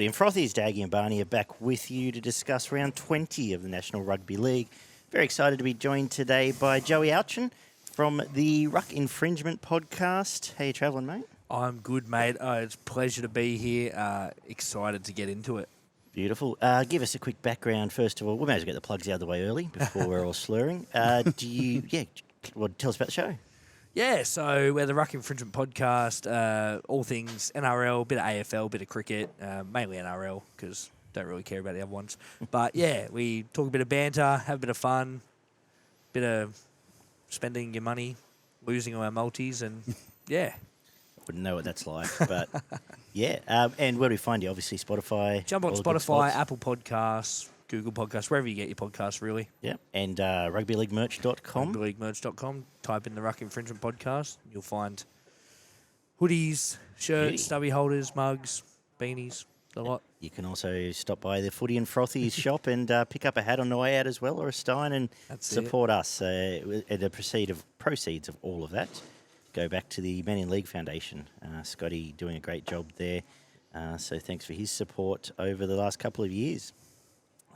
Footy and Frothies, Daggy and Barney are back with you to discuss round 20 of the National Rugby League. Very excited to be joined today by Joey Outchin from the Ruck Infringement podcast. How you travelling, mate? I'm good, mate. It's a pleasure to be here. Excited to get into it. Beautiful. Give us a quick background, first of all. We may as well get the plugs out of the way early before we're all slurring. Tell us about the show. Yeah, so we're the Ruck Infringement podcast, all things NRL, bit of AFL, bit of cricket, mainly NRL because don't really care about the other ones. But yeah, we talk a bit of banter, have a bit of fun, bit of spending your money, losing all our multis, and yeah. Wouldn't know what that's like, but yeah. And where do we find you? Obviously, Spotify. Jump on Spotify, Apple Podcasts, Google Podcasts, wherever you get your podcasts, really. Yeah, and rugbyleaguemerch.com. Rugbyleaguemerch.com. Type in the Ruck Infringement podcast. You'll find hoodies, shirts, stubby holders, mugs, beanies, a lot. You can also stop by the Footy and Frothies shop and pick up a hat on the way out as well, or a stein, and support us. The proceeds of all of that go back to the Man in League Foundation. Scotty doing a great job there. So thanks for his support over the last couple of years.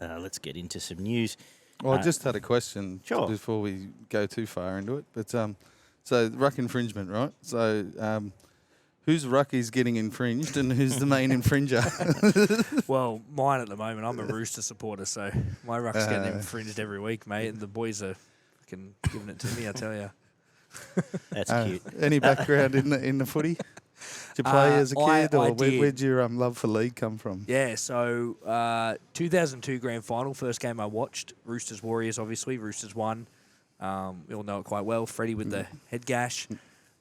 Let's get into some news. Well, I just had a question before we go too far into it. But so Ruck Infringement, right? So whose ruck is getting infringed and who's the main infringer? Well, mine at the moment, I'm a Rooster supporter, so my ruck's getting infringed every week, mate, and the boys are fucking giving it to me, I tell you. That's cute. Any background in the footy? Did you play as a kid, or where'd your love for league come from? Yeah, so 2002 grand final, first game I watched. Roosters Warriors, obviously. Roosters won. We all know it quite well. Freddie with the head gash.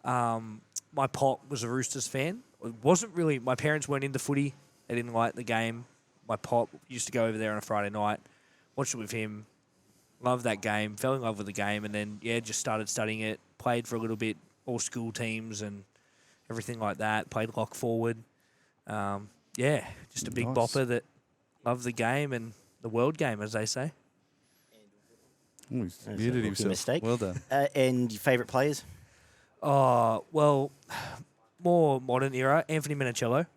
My pop was a Roosters fan. It wasn't really. My parents weren't into footy. They didn't like the game. My pop used to go over there on a Friday night, watch it with him. Loved that game. Fell in love with the game, and then just started studying it. Played for a little bit, all school teams and everything like that. Played lock forward. Just a big bopper that loved the game and the world game, as they say. Oh, he's muted himself. Mistake. Well done. And your favourite players? Well, more modern era. Anthony Minicello,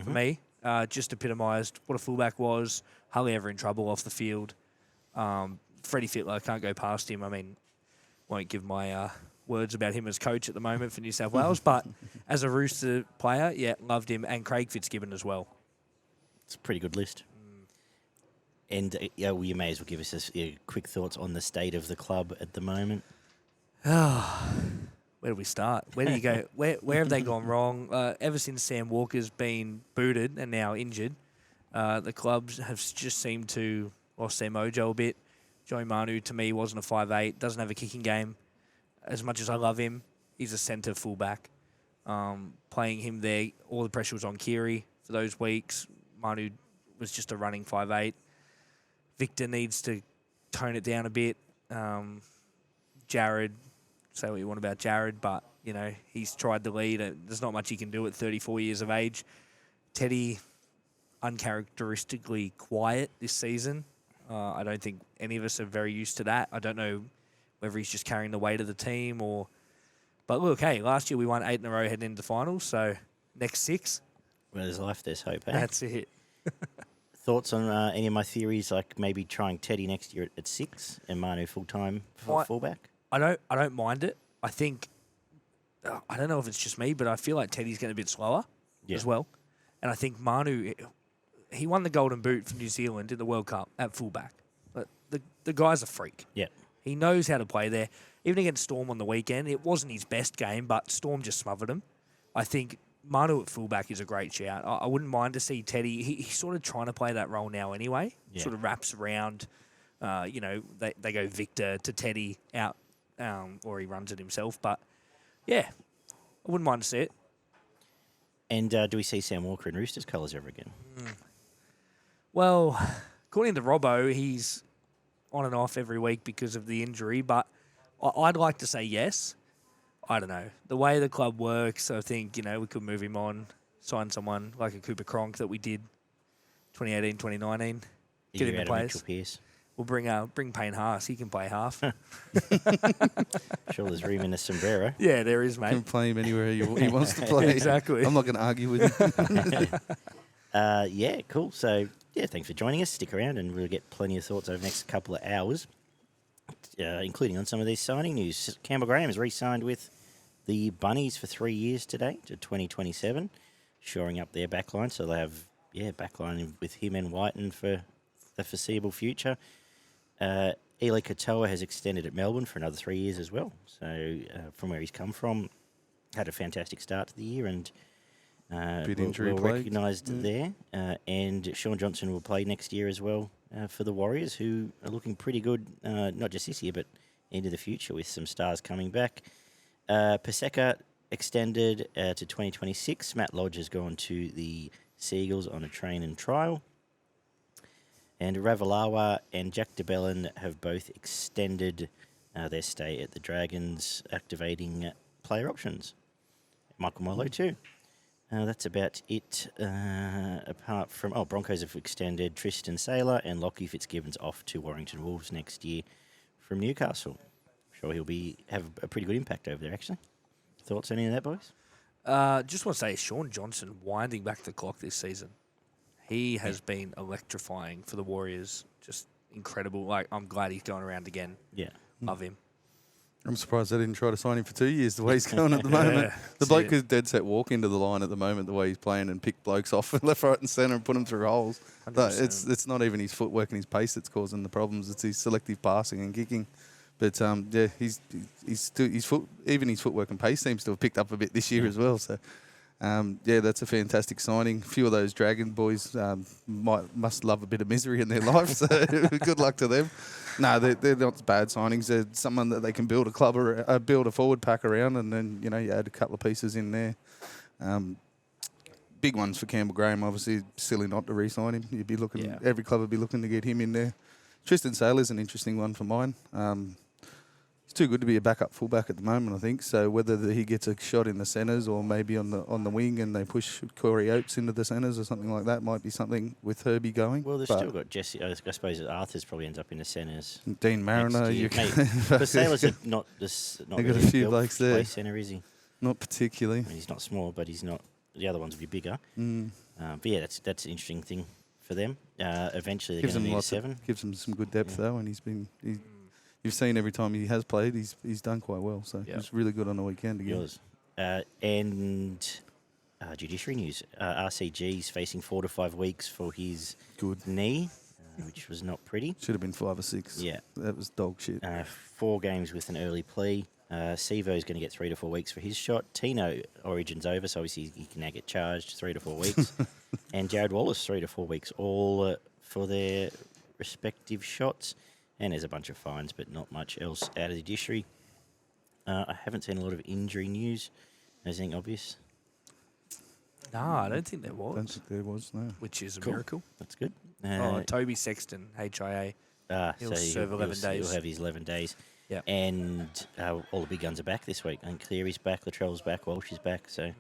for me. Just epitomised what a fullback was. Hardly ever in trouble off the field. Freddie Fittler, can't go past him. I mean, won't give my words about him as coach at the moment for New South Wales, but as a Rooster player, loved him, and Craig Fitzgibbon as well. It's a pretty good list. And you may as well give us your quick thoughts on the state of the club at the moment. Where do we start? Where do you go? Where have they gone wrong? Ever since Sam Walker's been booted and now injured, the clubs have just seemed to lost their mojo a bit. Joey Manu, to me, wasn't a 5'8", doesn't have a kicking game. As much as I love him, he's a centre fullback. Playing him there, all the pressure was on Keary for those weeks. Manu was just a running 5'8". Victor needs to tone it down a bit. Jared, say what you want about Jared, but, he's tried the lead. There's not much he can do at 34 years of age. Teddy, uncharacteristically quiet this season. I don't think any of us are very used to that. I don't know whether he's just carrying the weight of the team or... But look, hey, last year we won 8 in a row heading into finals, so next 6. Well, there's life, there's hope, eh? That's it. Thoughts on any of my theories, like maybe trying Teddy next year at 6 and Manu full-time fullback? I don't mind it. I think... I don't know if it's just me, but I feel like Teddy's getting a bit slower as well. And I think Manu... He won the Golden Boot for New Zealand in the World Cup at fullback. But the guy's a freak. Yeah. He knows how to play there. Even against Storm on the weekend, it wasn't his best game, but Storm just smothered him. I think Manu at fullback is a great shout. I wouldn't mind to see Teddy. He's sort of trying to play that role now anyway. Yeah. Sort of wraps around. They go Victor to Teddy out, or he runs it himself. But, I wouldn't mind to see it. And do we see Sam Walker in Roosters colours ever again? Well, according to Robbo, he's on and off every week because of the injury, but I'd like to say yes. I don't know. The way the club works, I think, we could move him on, sign someone like a Cooper Cronk that we did 2018, 2019. Get him in players. We'll bring Payne Haas. He can play half. Sure there's room in the sombrero. Yeah, there is, mate. You can play him anywhere he wants to play. Exactly. I'm not going to argue with him. Yeah, cool. So, yeah, thanks for joining us. Stick around and we'll get plenty of thoughts over the next couple of hours, including on some of these signing news. Campbell Graham has re-signed with the Bunnies for 3 years today to 2027, shoring up their backline. So they have, backline with him and Whiten for the foreseeable future. Eli Katoa has extended at Melbourne for another 3 years as well. So from where he's come from, had a fantastic start to the year and well recognised there. And Sean Johnson will play next year as well for the Warriors, who are looking pretty good, not just this year, but into the future with some stars coming back. Paseka extended to 2026. Matt Lodge has gone to the Seagulls on a train and trial. And Ravalawa and Jack DeBellin have both extended their stay at the Dragons, activating player options. Michael Molo too. That's about it. Apart from Broncos have extended Tristan Saylor and Lockie Fitzgibbon's off to Warrington Wolves next year from Newcastle. I'm sure he'll have a pretty good impact over there. Actually, thoughts on any of that, boys? Just want to say, Sean Johnson winding back the clock this season. He has been electrifying for the Warriors. Just incredible. Like, I'm glad he's going around again. Yeah. Love him. I'm surprised they didn't try to sign him for 2 years the way he's going at the moment. The bloke is dead set walk into the line at the moment the way he's playing and pick blokes off left, right and centre and put them through holes. But it's not even his footwork and his pace that's causing the problems. It's his selective passing and kicking. But his footwork and pace seems to have picked up a bit this year as well. So that's a fantastic signing. A few of those Dragon boys must love a bit of misery in their life. So good luck to them. No, they're not bad signings. They're someone that they can build a club or build a forward pack around, and then you add a couple of pieces in there. Big ones for Campbell Graham. Obviously, silly not to re-sign him. You'd be looking. Every club would be looking to get him in there. Tristan Saylor's an interesting one for mine. He's too good to be a backup fullback at the moment, I think. So whether he gets a shot in the centres or maybe on the wing and they push Corey Oates into the centres or something like that might be something with Herbie going. Well, they've still got Jesse. I suppose Arthur's probably ends up in the centres. Dean Mariner. But Sailor's not They've really got a few blokes there. Play centre, is he? Not particularly. I mean, he's not small, but he's not. The other ones will be bigger. But yeah, that's an interesting thing for them. Eventually, they're going to need a 7. Gives him some good depth though, and you've seen every time he has played, he's done quite well. So he's really good on the weekend again. And judiciary news: RCG's facing 4 to 5 weeks for his knee, which was not pretty. Should have been 5 or 6. Yeah, that was dog shit. 4 games with an early plea. Sivo's going to get 3 to 4 weeks for his shot. Tino Origin's over, so obviously he can now get charged 3 to 4 weeks. And Jared Wallace 3 to 4 weeks, all for their respective shots. And there's a bunch of fines, but not much else out of the judiciary. I haven't seen a lot of injury news. Anything obvious? No, I don't think there was. I don't think there was, no. Which is a Cool. miracle. That's good. Toby Sexton, HIA. He'll serve 11 days. He'll have his 11 days. Yeah. And all the big guns are back this week. And Cleary's back, Latrell's back, Walsh is back. So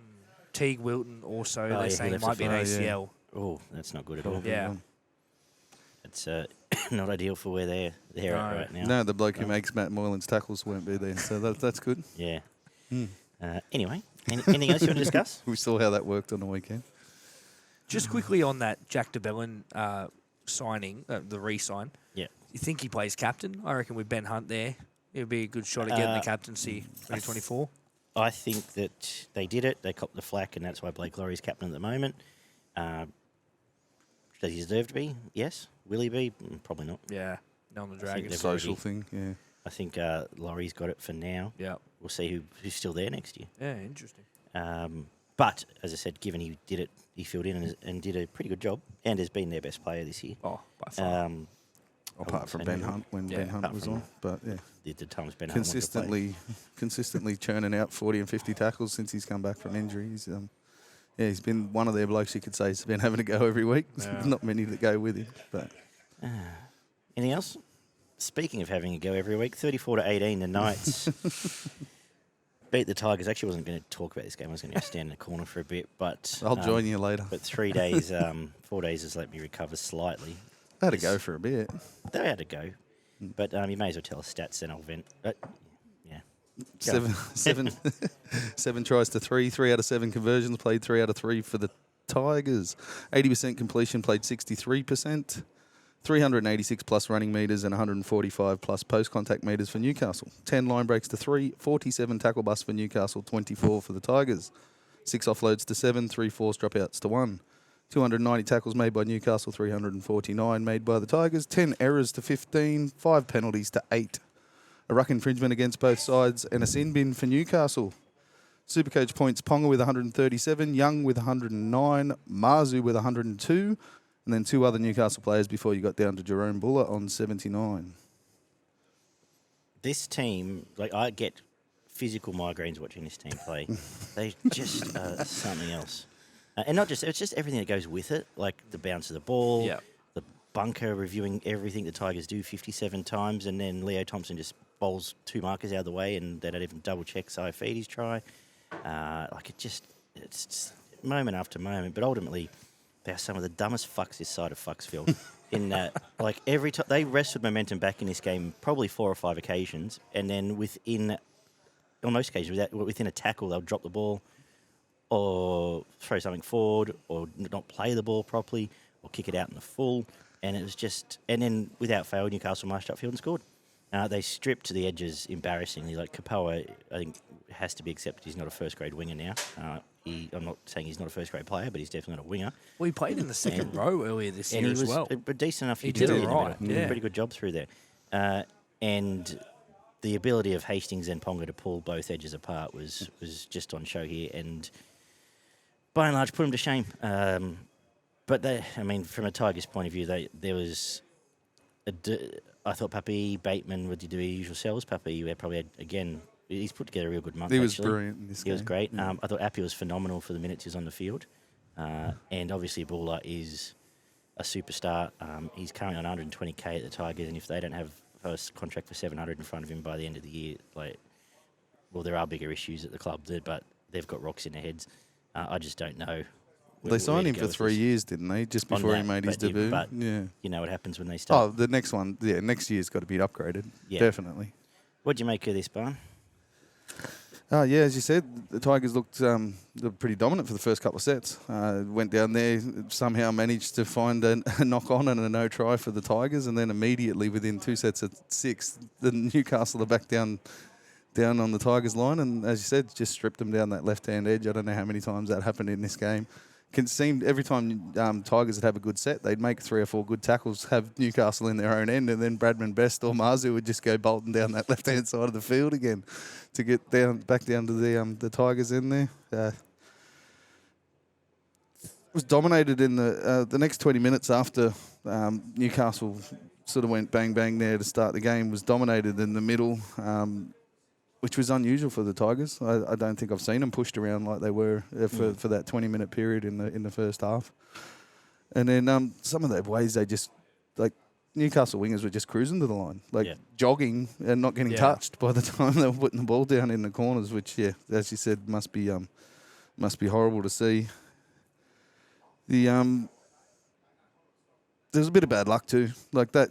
Teague Wilton also, they're saying left might be an the ACL. Oh, that's not good at all. Yeah. It's not ideal for where they're at right now. No, the bloke who makes Matt Moylan's tackles won't be there, so that's good. Yeah. Anyway, anything else you want to discuss? We saw how that worked on the weekend. Just quickly on that Jack DeBellin signing, the re-sign. Yeah. You think he plays captain? I reckon with Ben Hunt there, it would be a good shot at getting the captaincy 2024. I think that they did it. They copped the flack, and that's why Blake Laurie's captain at the moment. Does he deserve to be? Yes. Will he be? Probably not. Yeah. No on the Dragons. Social thing, yeah. I think Laurie's got it for now. Yeah. We'll see who's still there next year. Yeah, interesting. But, as I said, given he did it, he filled in and did a pretty good job and has been their best player this year. Oh, by far. Apart from Ben Hunt when Ben Hunt was on. But, yeah. The times Ben Hunt consistently churning out 40 and 50 tackles since he's come back from injuries. He's been one of their blokes you could say has been having a go every week. Yeah. There's not many that go with him. But anything else? Speaking of having a go every week, 34-18, the Knights beat the Tigers. Actually, I wasn't going to talk about this game. I was going to stand in the corner for a bit, but I'll join you later. But 3 days, 4 days has let me recover slightly. They had to go for a bit. They had to go, but you may as well tell us stats, then I'll vent. But yeah, 7 tries to 3 out of 7 conversions, played 3 out of 3 for the Tigers. 80% completion, played 63%. 386 plus running metres and 145 plus post-contact metres for Newcastle. 10 line breaks to 3, 47 tackle busts for Newcastle, 24 for the Tigers. 6 offloads to 7, 3 forced dropouts to 1. 290 tackles made by Newcastle, 349 made by the Tigers. 10 errors to 15, 5 penalties to 8. A ruck infringement against both sides and a sin bin for Newcastle. Supercoach points, Ponga with 137, Young with 109, Marzu with 102, and then 2 other Newcastle players before you got down to Jerome Buller on 79. This team, like, I get physical migraines watching this team play. They just are something else. And not just, it's just everything that goes with it, like the bounce of the ball, the bunker reviewing everything the Tigers do 57 times, and then Leo Thompson just bowls 2 markers out of the way and they don't even double check Saifiti's try. It's just moment after moment, but ultimately they are some of the dumbest fucks this side of Fucksville. In that, like, every time they wrestled momentum back in this game, probably 4 or 5 occasions, and then on most occasions, within a tackle, they'll drop the ball or throw something forward or not play the ball properly or kick it out in the full. And it was just, and then without fail, Newcastle marched upfield and scored. They stripped the edges embarrassingly. Like, Kapoa, I think, has to be accepted. He's not a first-grade winger now. I'm not saying he's not a first-grade player, but he's definitely not a winger. Well, he played in the second row earlier this year as well. But decent enough. He did it right. He did a pretty good job through there. And the ability of Hastings and Ponga to pull both edges apart was just on show here, and by and large put them to shame. But from a Tigers point of view, there was I thought Papi Bateman would do his usual selves. Papi probably had, again, he's put together a real good month. He was actually. brilliant in this game. He was great. I thought Appy was phenomenal for the minutes he was on the field. And obviously Buller is a superstar. He's currently on 120k at the Tigers, and if they don't have a contract for 700 in front of him by the end of the year, there are bigger issues at the club, but they've got rocks in their heads. I just don't know. They signed him for 3 years, didn't they? Just before he made his debut. But you know what happens when they start. Oh, the next one, next year's got to be upgraded. Yeah. Definitely. What do you make of this, Barn? As you said, the Tigers looked pretty dominant for the first couple of sets. Went down there, somehow managed to find a knock-on and a no-try for the Tigers, and then immediately within 2 sets at 6, the Newcastle are back down on the Tigers line, and as you said, just stripped them down that left-hand edge. I don't know how many times that happened in this game. It seemed every time Tigers would have a good set, they'd make 3 or 4 good tackles, have Newcastle in their own end, and then Bradman Best or Marzu would just go bolting down that left-hand side of the field again to get back down to the Tigers in there. It was dominated in the next 20 minutes after Newcastle sort of went bang-bang there to start the game, was dominated in the middle, which was unusual for the Tigers. I don't think I've seen them pushed around like they were for that 20-minute period in the first half. And then some of the ways they just, like, Newcastle wingers were just cruising to the line, jogging and not getting touched by the time they were putting the ball down in the corners, which, as you said, must be horrible to see. There's a bit of bad luck too, like that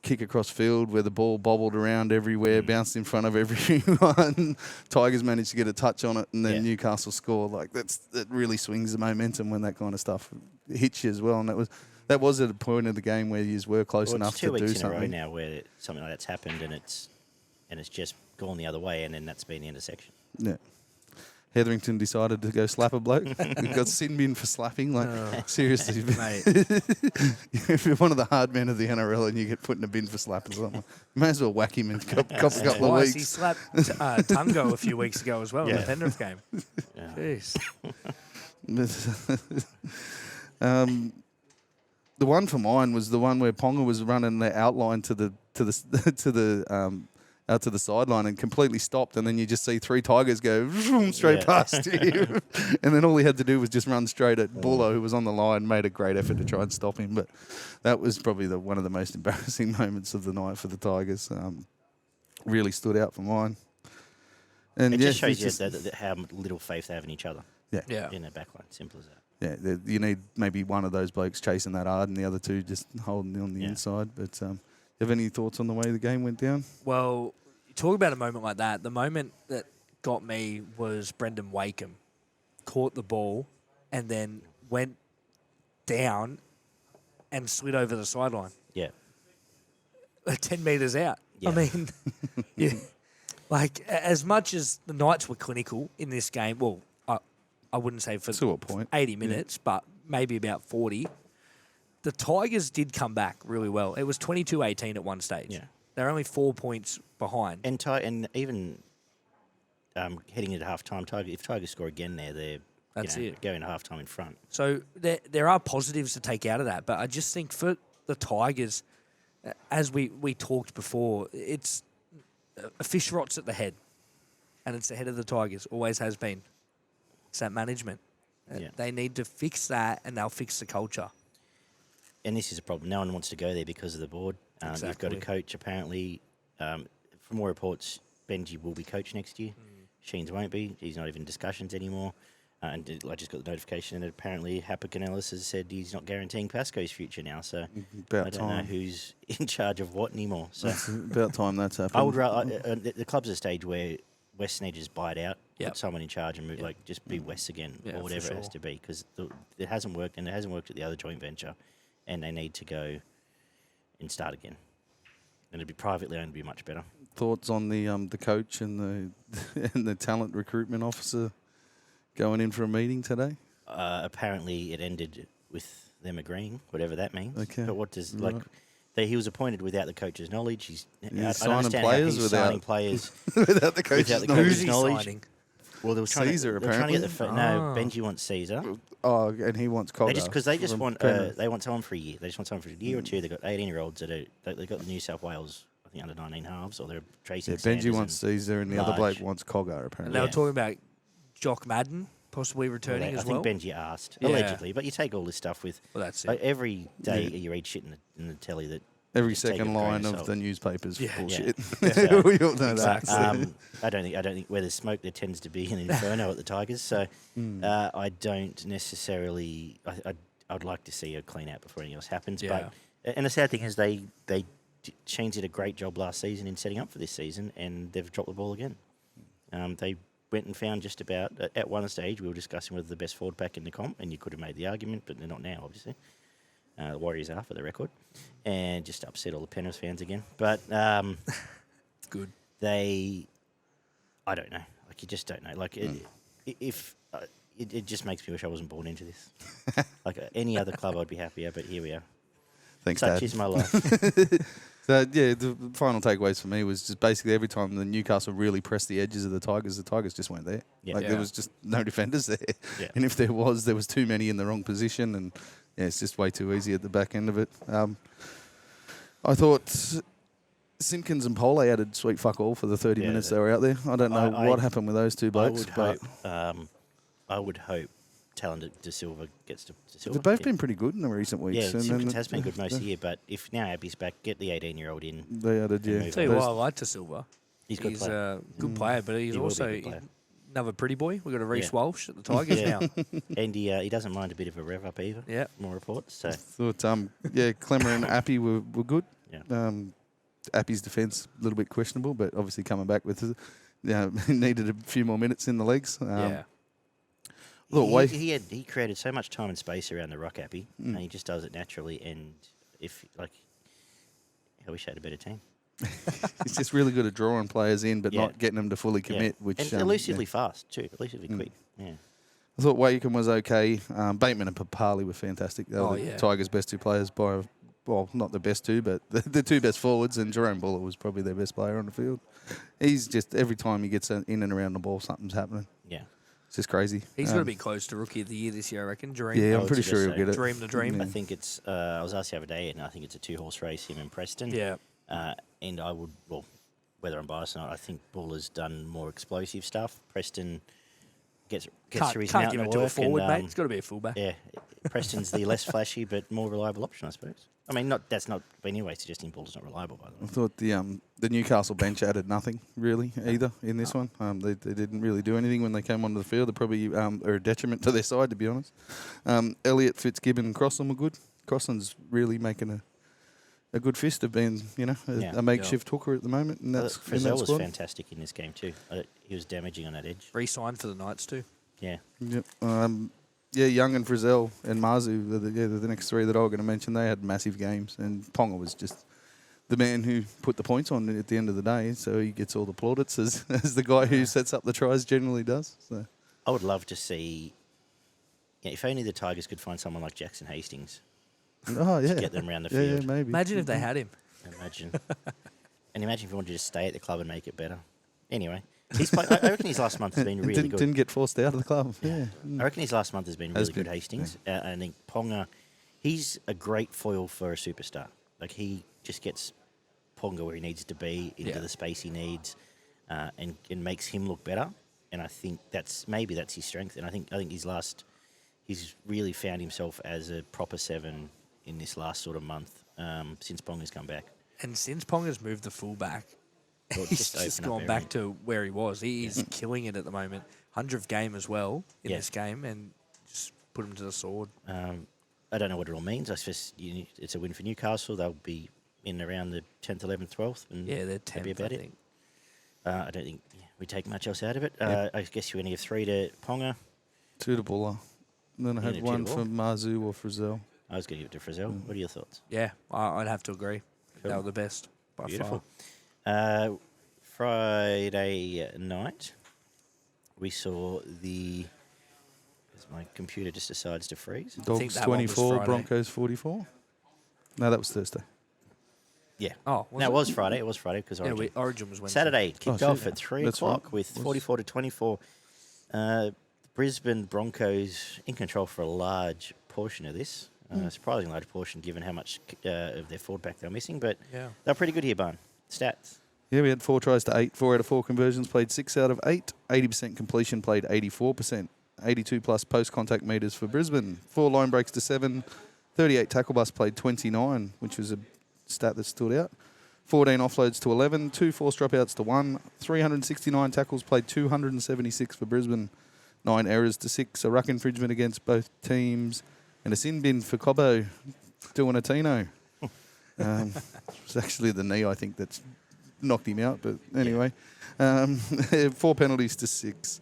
kick across field where the ball bobbled around everywhere, bounced in front of everyone. Tigers managed to get a touch on it, and then Newcastle score. Like, that really swings the momentum when that kind of stuff hits you as well. And that was at a point of the game where you were close enough to do something. It's 2 weeks in a row now where something like that's happened, and it's just gone the other way, and then that's been the intersection. Yeah. Hetherington decided to go slap a bloke. He got sin bin for slapping. Seriously, mate. If you're one of the hard men of the NRL and you get put in a bin for slapping someone, you may as well whack him in a couple of weeks. He slapped Tungo a few weeks ago as well in the Penrith game. Jeez. The one for mine was the one where Ponga was running the outline out to the sideline and completely stopped, and then you just see 3 Tigers go straight past him. And then all he had to do was just run straight at Buller, who was on the line, made a great effort to try and stop him. But that was probably one of the most embarrassing moments of the night for the Tigers. Really stood out for mine. And it just shows you how little faith they have in each other. Yeah. In their backline, simple as that. Yeah, you need maybe one of those blokes chasing that hard and the other 2 just holding on the inside. But have any thoughts on the way the game went down? Well, you talk about a moment like that. The moment that got me was Brendan Wakeham caught the ball and then went down and slid over the sideline. Yeah. 10 metres out. Yeah. I mean, yeah. Like, as much as the Knights were clinical in this game, well, I wouldn't say for To a point. 80 minutes, but maybe about 40, the Tigers did come back really well. It was 22-18 at one stage. Yeah. They're only 4 points behind. And even heading into half-time, if Tigers score again there, they're going to half-time in front. So there are positives to take out of that, but I just think for the Tigers, as we talked before, it's a fish rots at the head, and it's the head of the Tigers, always has been. It's that management. Yeah. They need to fix that, and they'll fix the culture. And this is a problem. No one wants to go there because of the board. Exactly. You've got a coach, apparently. From more reports, Benji will be coach next year. Sheens won't be. He's not even in discussions anymore. And I just got the notification that apparently Hapa Canellis has said he's not guaranteeing Pasco's future now. So I don't know who's in charge of what anymore. So It's about time that's happened. I would rather the club's at a stage where West need to just buy it out, put someone in charge and move, just be West again or whatever it has to be, because it hasn't worked, and it hasn't worked at the other joint venture, and they need to go and start again. And it'd be privately owned, would be much better. Thoughts on the coach and the and the talent recruitment officer going in for a meeting today? Apparently, it ended with them agreeing, whatever that means. Okay. But what does Right. he was appointed without the coach's knowledge. He's signing players without signing players without the coach's without the knowledge. coach's Who's he knowledge. signing? Well, they were Caesar, trying to get apparently. no. Benji wants Caesar. Oh, and he wants Cogger. They just from want Penrith. they want someone for a year. They just want someone for a year or two. They've got 18-year-olds they got the New South Wales, I think, under 19 halves, or they're tracing. Yeah, Benji wants Caesar, and the other bloke wants Cogger, And apparently. they were Yeah. talking about Jock Madden possibly returning I as well. think Benji asked Yeah. allegedly, but you take all this stuff with. Well, that's it. Like, every day you read shit in the telly that. Every just take second it with a grain line of salt. the newspapers Yeah. bullshit. Yeah. We all know Exactly. that. I don't think where there's smoke there tends to be an inferno at the Tigers. So I don't necessarily. I'd like to see a clean out before anything else happens. Yeah. But and the sad thing is they Sheens did a great job last season in setting up for this season, and they've dropped the ball again. They went and found just about at one stage we were discussing whether the best forward pack in the comp, and you could have made the argument, but they're not now, obviously. The Warriors are, for the record, and just upset all the Penrith fans again. But Good. I don't know. Like, you just don't know. Like, it just makes me wish I wasn't born into this. Like, any other club, I'd be happier, but here we are. Thanks, Such Dad. is my life. So, yeah, the final takeaways for me was just basically every time the Newcastle really pressed the edges of the Tigers just weren't there. Yeah. There was just no defenders there. Yeah. And if there was too many in the wrong position, and it's just way too easy at the back end of it. I thought Simpkins and Pole added sweet fuck all for the 30 minutes they were out there. I don't know what happened with those two blokes. I would hope talented De Silva gets to Silva. They've both been pretty good in the recent weeks. Yeah, and Simpkins has been good most of the year, but if now Abby's back, get the 18-year-old in. They added, yeah. move Tell you Those- what, I like De Silva. He's a good player. a good player, but he's He will be a also good player. another pretty boy. We've got a Reece Yeah. Walsh at the Tigers Yeah. now. And he doesn't mind a bit of a rev up either. Yeah. More reports. So Thought, Clemmer and Appy were good. Yeah. Appy's defence a little bit questionable, but obviously coming back with, needed a few more minutes in the legs. Yeah. Look, he created so much time and space around the Ruck Appy, and he just does it naturally. And I wish I had a better team. He's just really good at drawing players in, but Yeah. not getting them to fully commit. Yeah. Which and elusively fast too, elusively quick. Yeah. I thought Wakeham was okay. Bateman and Papali were fantastic. They were the yeah. Tigers' best two players by, well, not the best two, but the two best forwards, and Jerome Buller was probably their best player on the field. He's just, every time he gets in and around the ball, something's happening. Yeah. It's just crazy. He's going to be close to Rookie of the Year this year, I reckon. Dream. Yeah, I I'm would pretty sure he'll suggest get it. Dream the dream. Yeah. I think it's. I was asked the other day, and I think it's a 2-horse race, him and Preston. Yeah. And I would, well, whether I'm biased or not, I think Buller's done more explosive stuff. Preston gets through his Can't give mountain it to a work, forward, and, mate. It's got to be a fullback. Yeah, Preston's the less flashy but more reliable option, I suppose. I mean, that's not by any way suggesting Buller's not reliable, by the I way. thought the Newcastle bench added nothing really either in this one. They didn't really do anything when they came onto the field. They probably are a detriment to their side, to be honest. Elliott, Fitzgibbon, and Crossland were good. Crossland's really making a good fist of being, a makeshift hooker at the moment, and that's in that Frizzell was squad. fantastic in this game too. He was damaging on that edge. Re-signed for the Knights too. Yeah. Yep. Yeah, Young and Frizzell and Marzu, the next three that I was going to mention, they had massive games. And Ponga was just the man who put the points on at the end of the day. So he gets all the plaudits as the guy who sets up the tries generally does. So I would love to see, if only the Tigers could find someone like Jackson Hastings to get them around the field. Yeah, maybe. Imagine if they had him. Imagine. And imagine if you wanted to just stay at the club and make it better. Anyway, I reckon his last month has been really good. Didn't get forced out of the club. Yeah. I reckon his last month has been really good, Hastings. I think Ponga, he's a great foil for a superstar. Like, he just gets Ponga where he needs to be, into the space he needs, and makes him look better. And I think that's his strength. And I think he's really found himself as a proper 7 in this last sort of month since Ponga's come back. And since Ponga's moved the fullback, Well, he's just gone back to where he was. He is killing it at the moment. 100th game as well in this game, and just put him to the sword. I don't know what it all means. I suppose it's a win for Newcastle. They'll be in around the 10th, 11th, 12th. And they're 10th, about I think. I don't think we take much else out of it. I guess you only give 3 to Ponga. 2 to Buller. And then I had 1 for Marzu or Frizzell. I was going to give it to Frizzell. What are your thoughts? Yeah, I'd have to agree. Cool. They were the best by Beautiful. far. Friday night, we saw as my computer just decides to freeze. Dogs that one was 24, Friday. Broncos 44. No, that was Thursday. Yeah. Oh, it was Friday. It was Friday because Origin. Origin was Wednesday. Saturday kicked off shit. at 3 That's o'clock right. with 44 to 24. Brisbane Broncos in control for a large portion of this. Surprisingly large portion given how much of their forward back they were missing. But they're pretty good here, Barn. Stats. Yeah, we had 4 tries to 8. 4 out of 4 conversions, played 6 out of 8. 80% completion, played 84%. 82 plus post-contact metres for Brisbane. 4 line breaks to 7. 38 tackle busts, played 29, which was a stat that stood out. 14 offloads to 11. 2 forced dropouts to 1. 369 tackles, played 276 for Brisbane. 9 errors to 6. A ruck infringement against both teams. And a sin bin for Cobbo doing a Tino. It's actually the knee, I think, that's knocked him out. But anyway, 4 penalties to 6.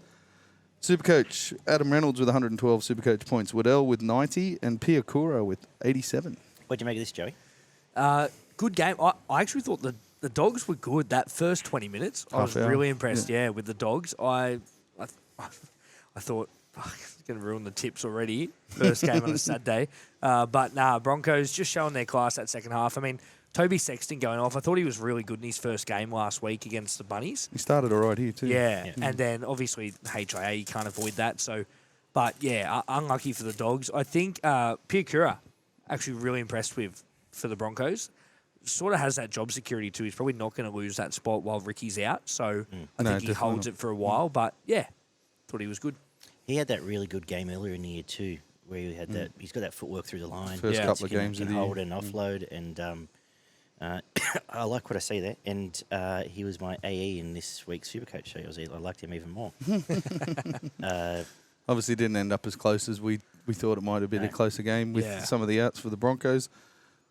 Supercoach, Adam Reynolds with 112 Supercoach points. Waddell with 90 and Piakura with 87. What'd you make of this, Joey? Good game. I actually thought the Dogs were good that first 20 minutes. I was really impressed, with the Dogs. I thought, it's going to ruin the tips already. First game on a Saturday. But Broncos just showing their class that second half. I mean, Toby Sexton going off. I thought he was really good in his first game last week against the Bunnies. He started all right here too. Yeah. And then obviously HIA, you can't avoid that. So, but unlucky for the Dogs. I think Piakura actually really impressed with for the Broncos. Sort of has that job security too. He's probably not going to lose that spot while Ricky's out. So I think he holds it for a while. But thought he was good. He had that really good game earlier in the year too, where he had that. He's got that footwork through the line. First couple of games he of can the hold year. and offload, and I like what I see there. And he was my AE in this week's Supercoach show. I liked him even more. Obviously didn't end up as close as we thought it might have been. A closer game with some of the outs for the Broncos.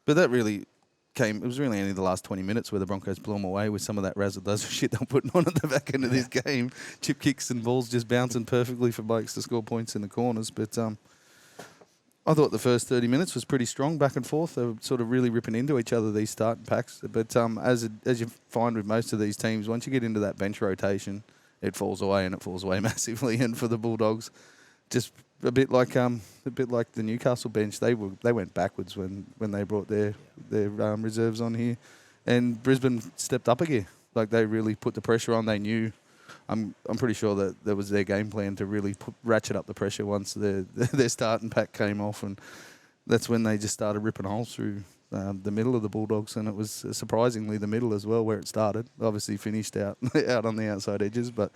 But that really it was really only the last 20 minutes where the Broncos blew them away with some of that razzle-dazzle shit they were putting on at the back end of this game. Chip kicks and balls just bouncing perfectly for blokes to score points in the corners. But I thought the first 30 minutes was pretty strong, back and forth. They were sort of really ripping into each other, these starting packs. But as you find with most of these teams, once you get into that bench rotation, it falls away, and it falls away massively. And for the Bulldogs, just a bit like the Newcastle bench, they went backwards when they brought their reserves on here, and Brisbane stepped up again. Like, they really put the pressure on. They knew. I'm pretty sure that that was their game plan to really ratchet up the pressure once their starting pack came off, and that's when they just started ripping holes through the middle of the Bulldogs, and it was surprisingly the middle as well where it started. Obviously finished out on the outside edges, but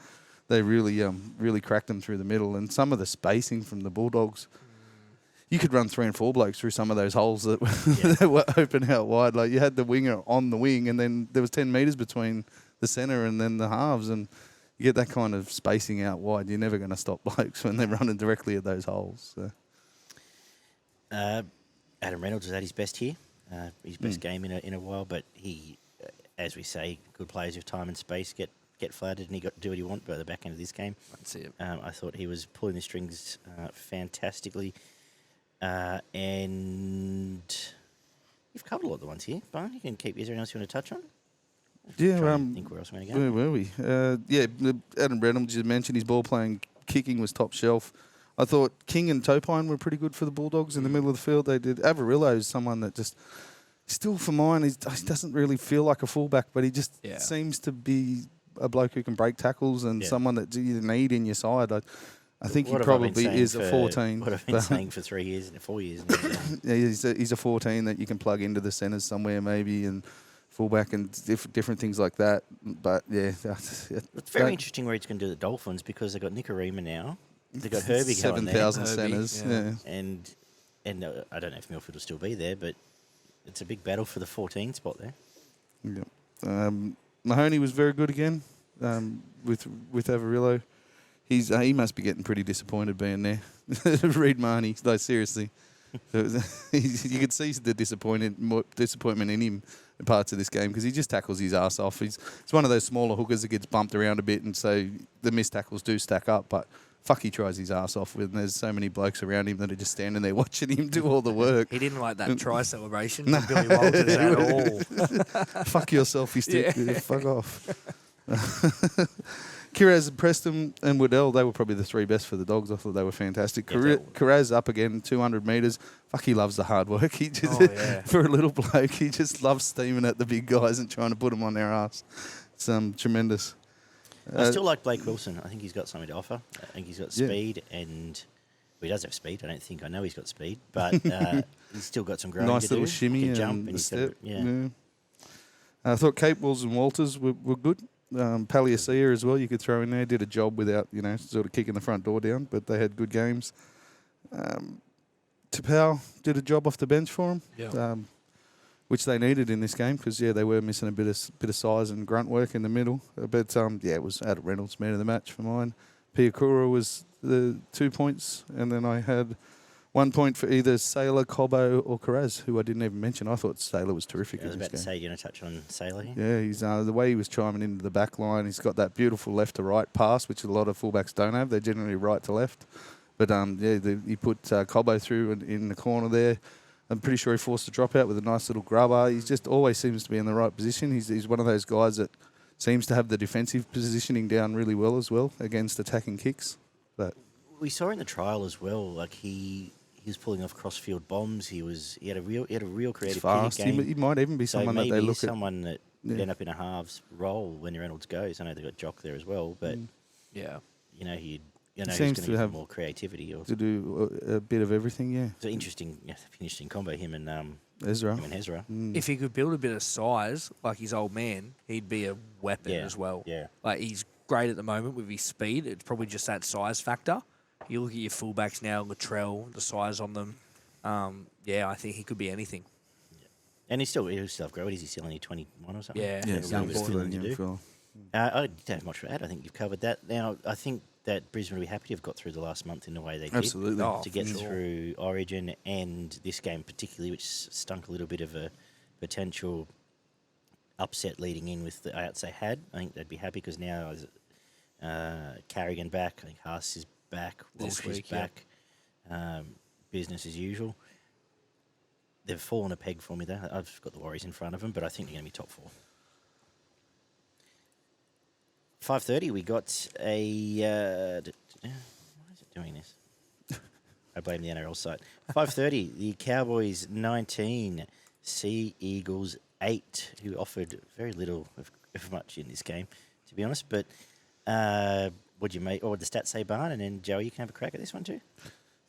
they really cracked them through the middle. And some of the spacing from the Bulldogs, you could run 3 and 4 blokes through some of those holes that, that were open out wide. Like, you had the winger on the wing, and then there was 10 metres between the centre and then the halves, and you get that kind of spacing out wide, you're never going to stop blokes when they're running directly at those holes. So. Adam Reynolds was at his best here, his best game in a while, but he, as we say, good players with time and space get get flattered and he got to do what he wanted by the back end of this game. That's it. I thought he was pulling the strings fantastically. And you've covered a lot of the ones here, Barn. You can keep. Is there anything else you want to touch on? Yeah, I think where else we're going to go. Where were we? Adam Brenham just mentioned his ball playing, kicking was top shelf. I thought King and Topine were pretty good for the Bulldogs in the middle of the field. They did. Avarillo is someone that just, still for mine, he doesn't really feel like a fullback, but he just seems to be a bloke who can break tackles and someone that you need in your side. I think he probably is a 14. What I've been saying for 3 years and 4 years now. Yeah, he's a 14 that you can plug into the centres somewhere maybe and fullback and different things like that. But yeah, it's very interesting where he's going to do the Dolphins because they've got Nicarima now. They've got Herbie going there. 7,000 centres. Yeah. And I don't know if Milford will still be there, but it's a big battle for the 14 spot there. Yeah. Mahoney was very good again with Avarillo. He must be getting pretty disappointed being there. Reed Marnie, no, seriously. You could see the disappointment in him in parts of this game because he just tackles his ass off. It's one of those smaller hookers that gets bumped around a bit, and so the missed tackles do stack up. But fuck, he tries his ass off when there's so many blokes around him that are just standing there watching him do all the work. He didn't like that try celebration from Billy Walters at all. Fuck yourself, you stick. Yeah. Fuck off. Kiraz, Preston and Waddell, they were probably the three best for the Dogs. I thought they were fantastic. Kiraz up again, 200 metres. Fuck, he loves the hard work. He just, for a little bloke, he just loves steaming at the big guys and trying to put them on their ass. It's tremendous. I still like Blake Wilson. I think he's got something to offer. I think he's got speed and... Well, he does have speed. I know he's got speed, but he's still got some growing to do. Nice little shimmy he can and jump and step. Yeah. I thought Cape Walls and Walters were good. Paliasia as well, you could throw in there. Did a job without, sort of kicking the front door down, but they had good games. Tapau did a job off the bench for them, which they needed in this game because, they were missing a bit of size and grunt work in the middle. But, it was Adam Reynolds, man of the match for mine. Piakura was the 2 points, and then I had 1 point for either Sailor, Cobbo, or Carraz, who I didn't even mention. I thought Sailor was terrific. I was about to say, you're going to touch on Sailor here? Yeah, he's the way he was chiming into the back line. He's got that beautiful left to right pass, which a lot of fullbacks don't have. They're generally right to left. But he put Cobbo through in the corner there. I'm pretty sure he forced a dropout with a nice little grubber. He just always seems to be in the right position. He's one of those guys that seems to have the defensive positioning down really well as well against attacking kicks. But we saw in the trial as well, like he was pulling off cross-field bombs. He had a real creative fast. game. He might even be someone that they look at. Someone that could end up in a halves role when Reynolds goes. I know they've got Jock there as well, but he seems to have more creativity or to do a bit of everything. Yeah, it's an interesting combo. Him and Ezra. If he could build a bit of size like his old man, he'd be a weapon as well. Yeah, like he's great at the moment with his speed. It's probably just that size factor. You look at your fullbacks now, Latrell, the size on them. I think he could be anything. Yeah. And he'll still have grown. Is he still only 21 or something? Yeah, young boy. I didn't have much for that. I think you've covered that. Now, I think that Brisbane will be happy to have got through the last month in the way they did. Absolutely. To get through Origin and this game particularly, which stunk a little bit of a potential upset leading in with the outs they had. I think they'd be happy because now Carrigan back. I think Haas is back. Walsh is back. Business as usual. They've fallen a peg for me there. I've got the Warriors in front of them, but I think they're going to be top 4. 5:30, we got a... why is it doing this? I blame the NRL site. 5:30, the Cowboys 19, Sea Eagles 8, who offered very little of much in this game, to be honest. But what do you make? Or what the stats say, Barn? And then, Joey, you can have a crack at this one too.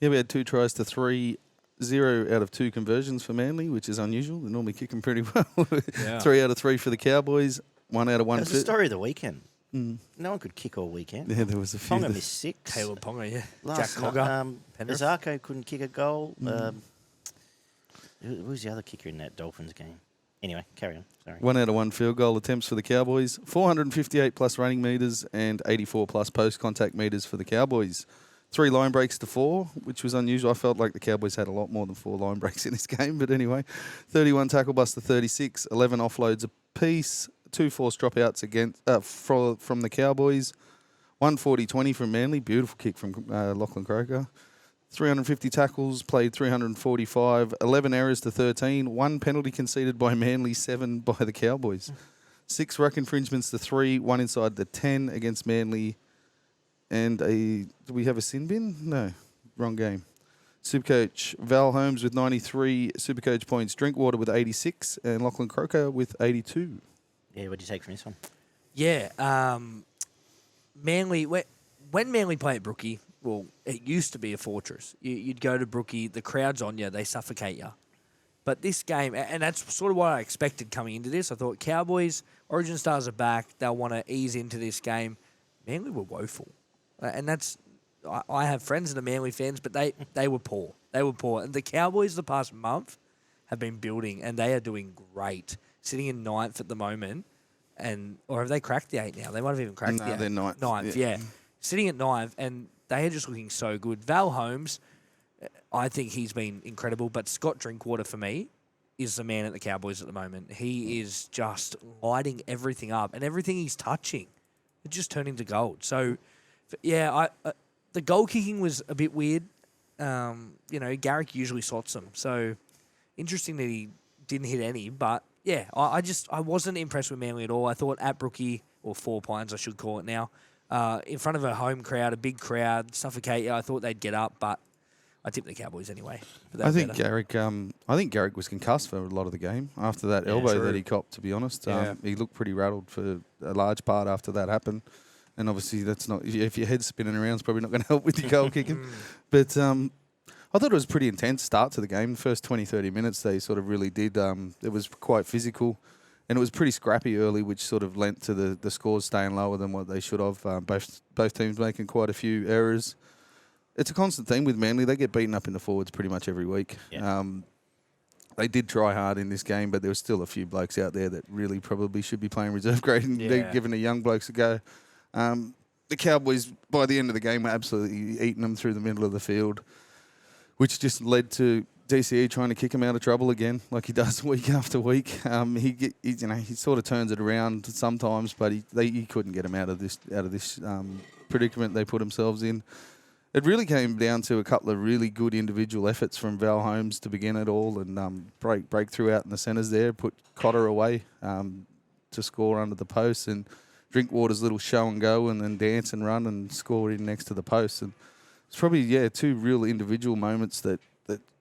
Yeah, we had 2 tries to 3, 0 out of 2 conversions for Manly, which is unusual. They normally kick them pretty well. 3 out of 3 for the Cowboys, 1 out of 1. That was the story of the weekend. No one could kick all weekend. Yeah, there was a few. Ponga missed 6. Caleb Ponga, Jack Cogger. Azarko couldn't kick a goal. Who was the other kicker in that Dolphins game? Anyway, carry on. Sorry. 1 out of 1 field goal attempts for the Cowboys. 458 plus running metres and 84 plus post-contact metres for the Cowboys. 3 line breaks to 4, which was unusual. I felt like the Cowboys had a lot more than 4 line breaks in this game. But anyway, 31 tackle busts to 36, 11 offloads apiece, 2 forced dropouts from the Cowboys, 140-20 from Manly, beautiful kick from Lachlan Croker. 350 tackles, played 345, 11 errors to 13, 1 penalty conceded by Manly, 7 by the Cowboys. 6 ruck infringements to 3, 1 inside the 10 against Manly. And do we have a sin bin? No, wrong game. Supercoach Val Holmes with 93 Supercoach points, Drinkwater with 86, and Lachlan Croker with 82. Yeah, what do you take from this one? Yeah, Manly, when Manly play at Brookie, well, it used to be a fortress. You'd go to Brookie, the crowd's on you, they suffocate you. But this game, and that's sort of what I expected coming into this. I thought Cowboys, Origin Stars are back. They'll want to ease into this game. Manly were woeful. And that's, I have friends that are Manly fans, but they were poor. They were poor. And the Cowboys the past month have been building, and they are doing great. Sitting in 9th at the moment, or have they cracked the 8 now? They might have even cracked the 8. They're 9th. 9th, yeah. Sitting at 9th, and they are just looking so good. Val Holmes, I think he's been incredible, but Scott Drinkwater, for me, is the man at the Cowboys at the moment. He is just lighting everything up, and everything he's touching, it just turned into gold. So, yeah, the goal kicking was a bit weird. Garrick usually slots them, so interesting that he didn't hit any, but yeah, I wasn't impressed with Manly at all. I thought at Brookie, or Four Pines I should call it now, in front of a home crowd, a big crowd, suffocate you. I thought they'd get up, but I tipped the Cowboys anyway. I think Garrick was concussed for a lot of the game after that elbow that he copped, to be honest. He looked pretty rattled for a large part after that happened. And obviously that's not, if your head's spinning around, it's probably not going to help with your goal kicking. But I thought it was a pretty intense start to the game. The first 20, 30 minutes they sort of really did. It was quite physical. And it was pretty scrappy early, which sort of lent to the scores staying lower than what they should have. Both teams making quite a few errors. It's a constant theme with Manly. They get beaten up in the forwards pretty much every week. Yeah. They did try hard in this game, but there was still a few blokes out there that really probably should be playing reserve grade and giving the young blokes a go. The Cowboys, by the end of the game, were absolutely eating them through the middle of the field, which just led to DCE trying to kick him out of trouble again, like he does week after week. He sort of turns it around sometimes, but he couldn't get him out of this predicament they put themselves in. It really came down to a couple of really good individual efforts from Val Holmes to begin it all, and break through out in the centres there, put Cotter away to score under the post, and Drinkwater's little show and go, and then dance and run and score in next to the post. And it's probably 2 real individual moments that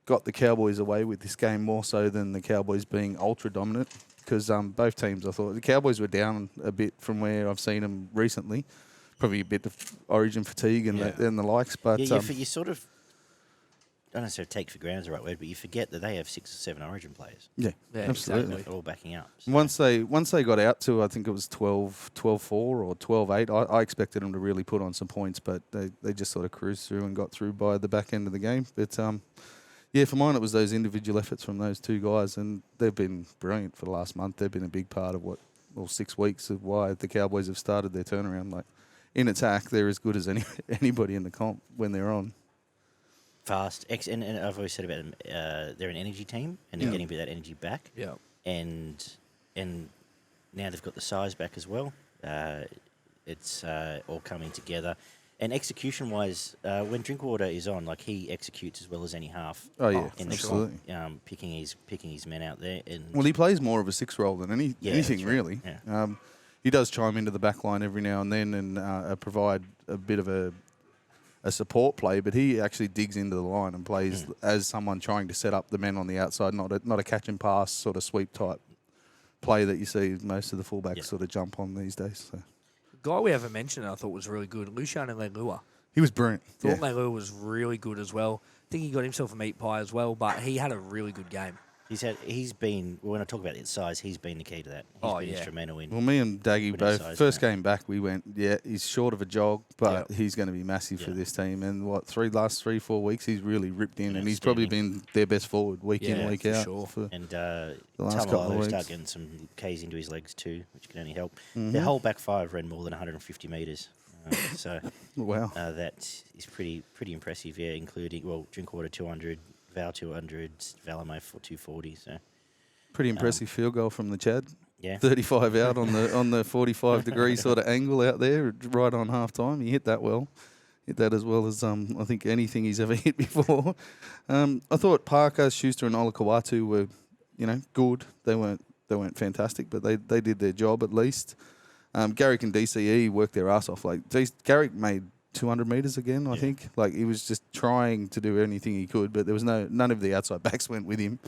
got the Cowboys away with this game more so than the Cowboys being ultra dominant, because both teams, I thought the Cowboys were down a bit from where I've seen them recently, probably a bit of origin fatigue and the likes. But you sort of, I don't know if take for granted is the right word, but you forget that they have 6 or 7 origin players. Yeah, absolutely. They're all backing up. So. Once they got out to, I think it was 12-4 or 12-8, I expected them to really put on some points, but they just sort of cruised through and got through by the back end of the game. But for mine it was those individual efforts from those 2 guys, and they've been brilliant for the last month. They've been a big part of 6 weeks of why the Cowboys have started their turnaround. Like in attack, they're as good as anybody in the comp when they're on. Fast, and I've always said about them, they're an energy team, and they're getting a bit of that energy back. Yeah, and now they've got the size back as well. It's all coming together. And execution-wise, when Drinkwater is on, like he executes as well as any half. Oh yeah, in the absolutely. Picking his men out there. And he plays more of a 6 role than anything right. really. Yeah. He does chime into the back line every now and then and provide a bit of a support play, but he actually digs into the line and plays as someone trying to set up the men on the outside, not a catch and pass sort of sweep type play that you see most of the fullbacks sort of jump on these days. So. The guy we haven't mentioned I thought was really good, Luciano Leilua. He was brilliant. Thought Leilua was really good as well. I think he got himself a meat pie as well, but he had a really good game. He's been, when I talk about his size, he's been the key to that. He's been instrumental in. Well, me and Daggy both, first game back, we went, he's short of a jog, but he's going to be massive for this team. And last 3-4 weeks, he's really ripped in, and he's probably been their best forward week in, week out. Sure. And the last couple of weeks. Start getting some Ks into his legs too, which can only help. Their whole back 5 ran more than 150 metres. So wow, that is pretty impressive, including, Drinkwater 200, Val 200, Valamo for 240. So pretty impressive field goal from the Chad. 35 out on the 45 degree sort of angle out there, right on half time. He hit that well. Hit that as well as I think anything he's ever hit before. I thought Parker, Schuster, and Olakawatu were, good. They weren't fantastic, but they did their job at least. Garrick and DCE worked their ass off. Like Garrick made 200 metres again, I think. Like he was just trying to do anything he could, but there was none of the outside backs went with him.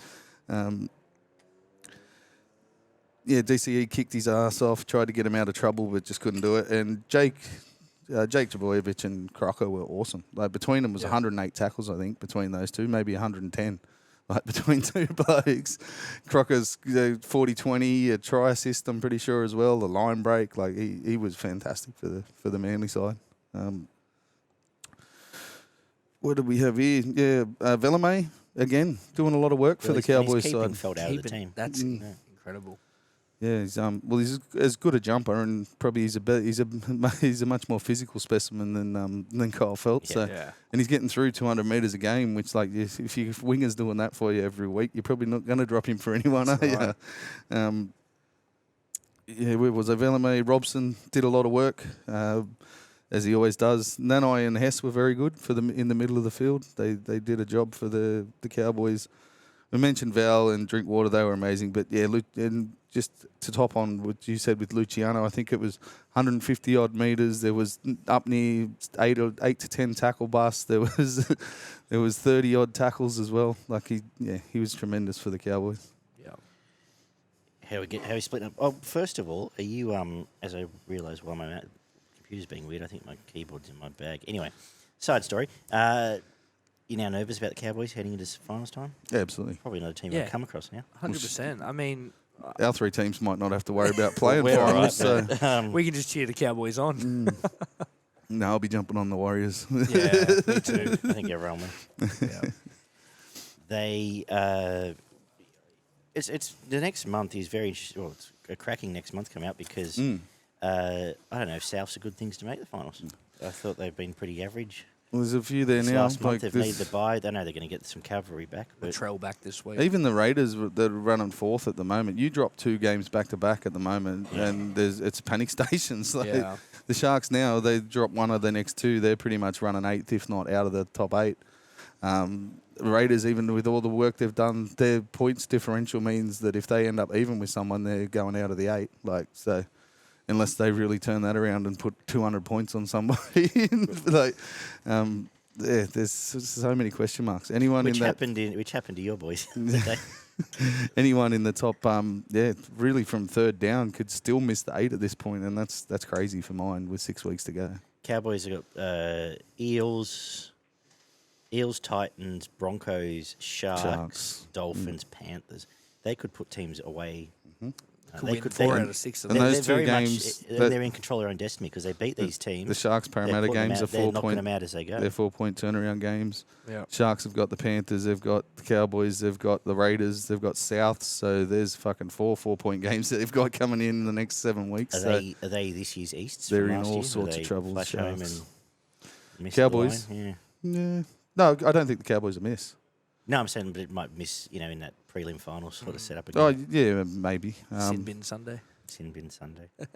DCE kicked his ass off, tried to get him out of trouble, but just couldn't do it. And Jake Trbojevic and Crocker were awesome. Like between them was 108 tackles, I think, between those two, maybe 110. Like between two blokes. Crocker's 40-20, a try assist, I'm pretty sure as well. The line break, like he was fantastic for the Manly side. What do we have here? Yeah, Velame again doing a lot of work for the Cowboys side. Felt out of the team. That's incredible. Yeah, he's as good a jumper, and probably he's a much more physical specimen than Kyle Phelps. And he's getting through 200 metres a game, which if your winger's doing that for you every week, you're probably not going to drop him for anyone, That's are you? Where was I? Velame Robson did a lot of work, as he always does. Nanai and Hess were very good for them in the middle of the field. They did a job for the Cowboys. We mentioned Val and Drinkwater; they were amazing. But and just to top on what you said with Luciano, I think it was 150 odd metres. There was up near 8 to 10 tackle busts. There was 30 odd tackles as well. Like he was tremendous for the Cowboys. Yeah. How we splitting up? Oh, first of all, are you as I realise while my computer's being weird, I think my keyboard's in my bag. Anyway, side story. You now nervous about the Cowboys heading into finals time? Yeah, absolutely. Probably another team we'll come across now. 100%. I mean, our three teams might not have to worry about playing finals. Right, so we can just cheer the Cowboys on. No, I'll be jumping on the Warriors. Yeah, me too. I think everyone will. They it's the next month is very it's a cracking next month coming out because I don't know if South's a good things to make the finals. I thought they've been pretty average. Well, there's a few there now. Last month they've needed the bye. They know they're going to get some cavalry back. The trail back this week. Even the Raiders that are running fourth at the moment. You drop 2 games back to back at the moment, and it's panic stations. The Sharks now they drop one of the next 2. They're pretty much running 8th, if not out of the top 8. Raiders, even with all the work they've done, their points differential means that if they end up even with someone, they're going out of the 8. Unless they really turn that around and put 200 points on somebody. There's so many question marks. Which happened to your boys today. Anyone in the top, really from third down could still miss the 8 at this point, and that's crazy for mine with 6 weeks to go. Cowboys have got Eels, Titans, Broncos, Sharks. Dolphins, Panthers. They could put teams away. Mm-hmm. They could 4 out of 6 of them. And those 2 games, they're in control of their own destiny because they beat these teams. The Sharks Parramatta games are 4 knocking them out as they go. They're 4-point turnaround games. Yeah. Sharks have got the Panthers, they've got the Cowboys, they've got the Raiders, they've got South. So there's fucking 4-point games that they've got coming in the next 7 weeks. Are they this year's Easts? They're in all sorts of trouble. Flash home and miss Cowboys. The line? Yeah. No, I don't think the Cowboys are miss. No, I'm saying but it might miss, in that prelim final sort of setup again. Oh, yeah, maybe. Sin bin Sunday.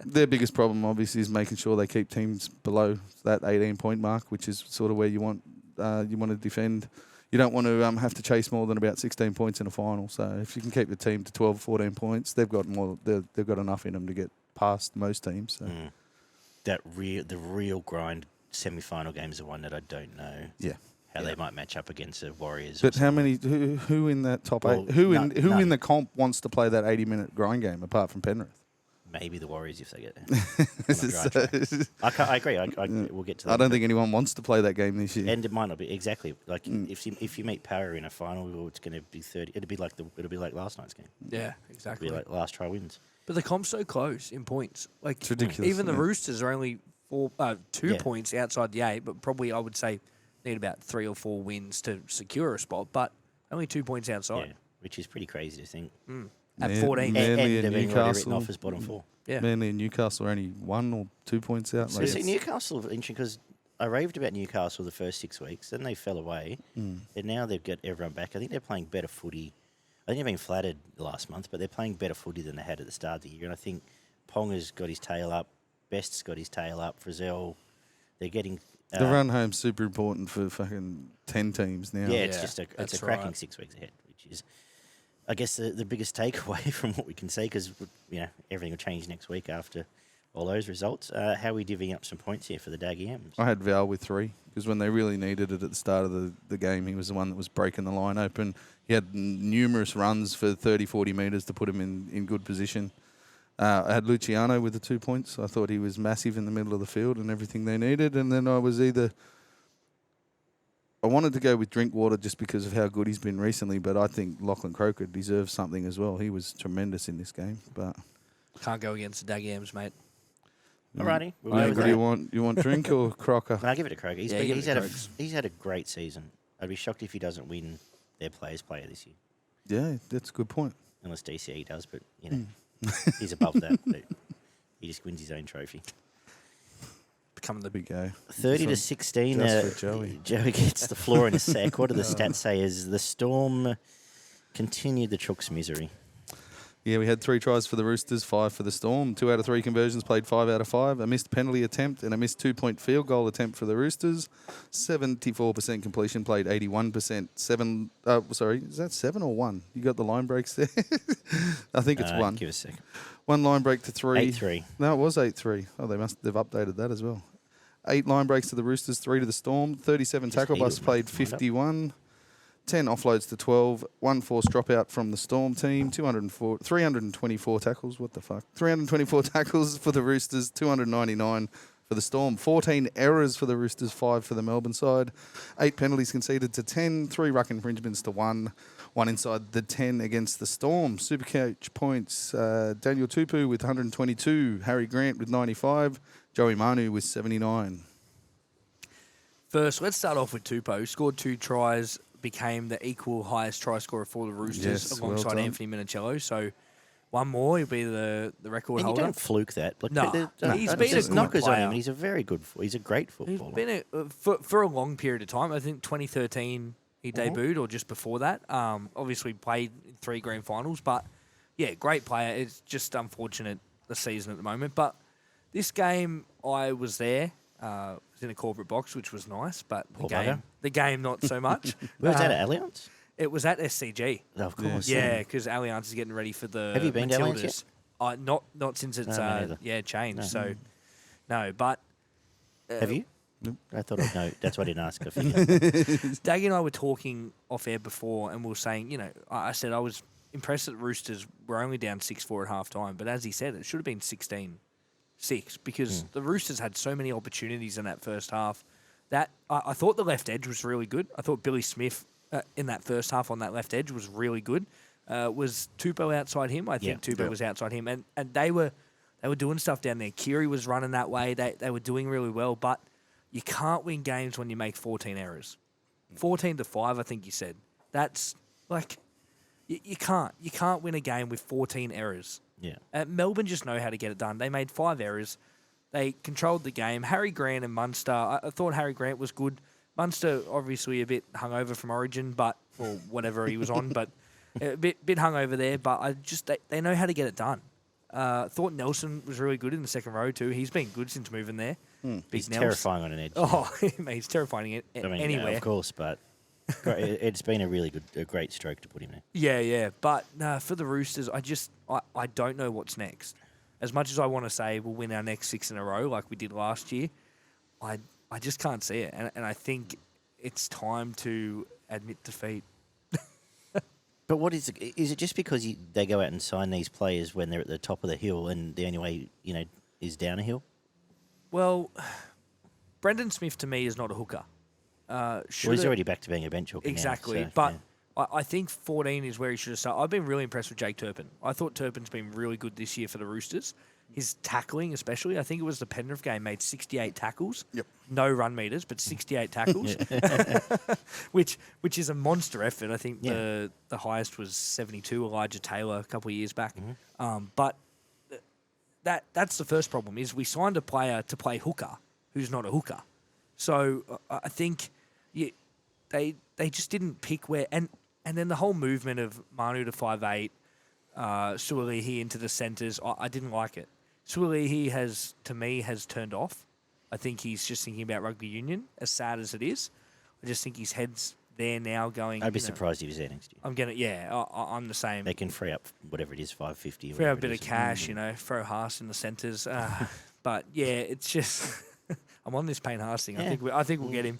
Their biggest problem, obviously, is making sure they keep teams below that 18-point mark, which is sort of where you want to defend. You don't want to have to chase more than about 16 points in a final. So if you can keep the team to 12, 14 points, they've got more. They've got enough in them to get past most teams. So. The real grind semi-final game is the one that I don't know. Yeah. How they might match up against the Warriors. But how many? Who in that top 8? Who in the comp wants to play that 80-minute grind game apart from Penrith? Maybe the Warriors if they get there. I agree. We'll get to that. I don't think anyone wants to play that game this year. And it might not be exactly like if you meet Para in a final, it's going to be 30. It'll be like last night's game. Yeah, exactly. It'll be like last try wins. But the comp's so close in points. Like it's ridiculous. Even the Roosters are only 2 points outside the 8, but probably I would say need about 3 or 4 wins to secure a spot. But only 2 points outside, which is pretty crazy to think. At 14. Manly and written Newcastle off as bottom 4. Yeah. Manly and Newcastle are only 1 or 2 points out. So Newcastle are interesting because I raved about Newcastle the first 6 weeks, then they fell away, and now they've got everyone back. I think they're playing better footy. I think they've been flattered last month, but they're playing better footy than they had at the start of the year. And I think Ponga's got his tail up. Best's got his tail up. Frizzell, they're getting... the run home's super important for fucking 10 teams now. Yeah, it's a cracking right. 6 weeks ahead, which is, I guess, the biggest takeaway from what we can see, because everything will change next week after all those results. How are we divvying up some points here for the Daggy M's? I had Val with 3 because when they really needed it at the start of the game, he was the one that was breaking the line open. He had numerous runs for 30, 40 metres to put him in good position. I had Luciano with the 2 points. I thought he was massive in the middle of the field and everything they needed. And then I wanted to go with Drinkwater just because of how good he's been recently, but I think Lachlan Croker deserves something as well. He was tremendous in this game. But Can't go against the Daggy M's, mate. Alrighty. What do you want? You want Drink or Crocker? No, I'll give it to Croker. He's had a great season. I'd be shocked if he doesn't win their Players Player this year. Yeah, that's a good point. Unless DCE does, but, he's above that. But he just wins his own trophy. Becoming the big go. 30 to 16. Just for Joey. Joey gets the floor in a sec. What do the stats say? Is the Storm continued the Chooks' misery? Yeah, we had 3 tries for the Roosters, 5 for the Storm. 2 out of 3 conversions, played 5 out of 5. A missed penalty attempt and a missed 2-point field goal attempt for the Roosters. 74% completion, played 81%. Is that 7 or 1? You got the line breaks there? I think it's 1. Give us a second. 1 line break to 3. 8-3. No, it was 8-3. Oh, they've updated that as well. 8 line breaks to the Roosters, 3 to the Storm. 37 tackle busts, played 51. 10 offloads to 12, 1 forced dropout from the Storm team, 324 tackles, what the fuck? 324 tackles for the Roosters, 299 for the Storm, 14 errors for the Roosters, 5 for the Melbourne side, 8 penalties conceded to 10, 3 ruck infringements to 1 inside the 10 against the Storm. Supercoach points, Daniel Tupu with 122, Harry Grant with 95, Joey Manu with 79. First, let's start off with Tupou. Scored 2 tries, became the equal highest try scorer for the Roosters alongside Anthony Minicello. So one more, he'll be the record holder. You don't fluke that. Like, no, he's been a good knockers player. on him, and he's a great footballer. He's been for a long period of time. I think 2013 he debuted, or just before that. Obviously played in 3 grand finals, but yeah, great player. It's just unfortunate the season at the moment. But this game, I was there. Was in a corporate box, which was nice, but the game not so much. Where was that at Allianz? It was at SCG. Oh, of course. Yeah, because Allianz is getting ready for the Have you been to Allianz Matildas. yet? Not since it's changed. No. So no, but have you? Nope. I thought I'd know. That's why I didn't ask. Daggy and I were talking off air before, and we were saying, I said I was impressed that the Roosters were only down 6-4 at half time, but as he said, it should have been 16-6 because the Roosters had so many opportunities in that first half that I thought the left edge was really good. I thought Billy Smith in that first half on that left edge was really good. Was Tupou outside him? I think Tupou was outside him, and they were doing stuff down there. Kiri was running that way. They were doing really well, but you can't win games when you make 14 errors. 14-5, I think you said. That's like you can't win a game with 14 errors. Yeah. Melbourne just know how to get it done. They made 5 errors. They controlled the game. Harry Grant and Munster, I thought Harry Grant was good. Munster, obviously a bit hungover from Origin, or whatever he was on, but a bit hungover there. But they know how to get it done. Thought Nelson was really good in the second row too. He's been good since moving there. He's terrifying on an edge. Oh, he's terrifying anywhere. Yeah, of course, but it's been a great stroke to put him there. Yeah. But for the Roosters, I don't know what's next. As much as I want to say we'll win our next 6 in a row like we did last year, I just can't see it. And I think it's time to admit defeat. But what is it? Is it just because they go out and sign these players when they're at the top of the hill and the only way, is down a hill? Well, Brendan Smith to me is not a hooker. He's already back to being a bench hooker exactly, now, so, but I think 14 is where he should have started. I've been really impressed with Jake Turpin. I thought Turpin's been really good this year for the Roosters. His tackling, especially, I think it was the Penrith game, made 68 tackles. Yep. No run meters, but 68 tackles, which is a monster effort. I think the highest was 72, Elijah Taylor, a couple of years back. Mm-hmm. But that's the first problem, is we signed a player to play hooker who's not a hooker. So I think they just didn't pick where... And And then the whole movement of Manu to 5'8", Sualihi into the centres, I didn't like it. Sualihi has turned off. I think he's just thinking about rugby union, as sad as it is. I just think his head's there now going... I'd be surprised if he's there next year. I'm the same. They can free up whatever it is, $550. Free up a bit of cash, throw Haas in the centres. But, yeah, it's just... I'm on this Payne Haas thing. Yeah. I think we'll get him.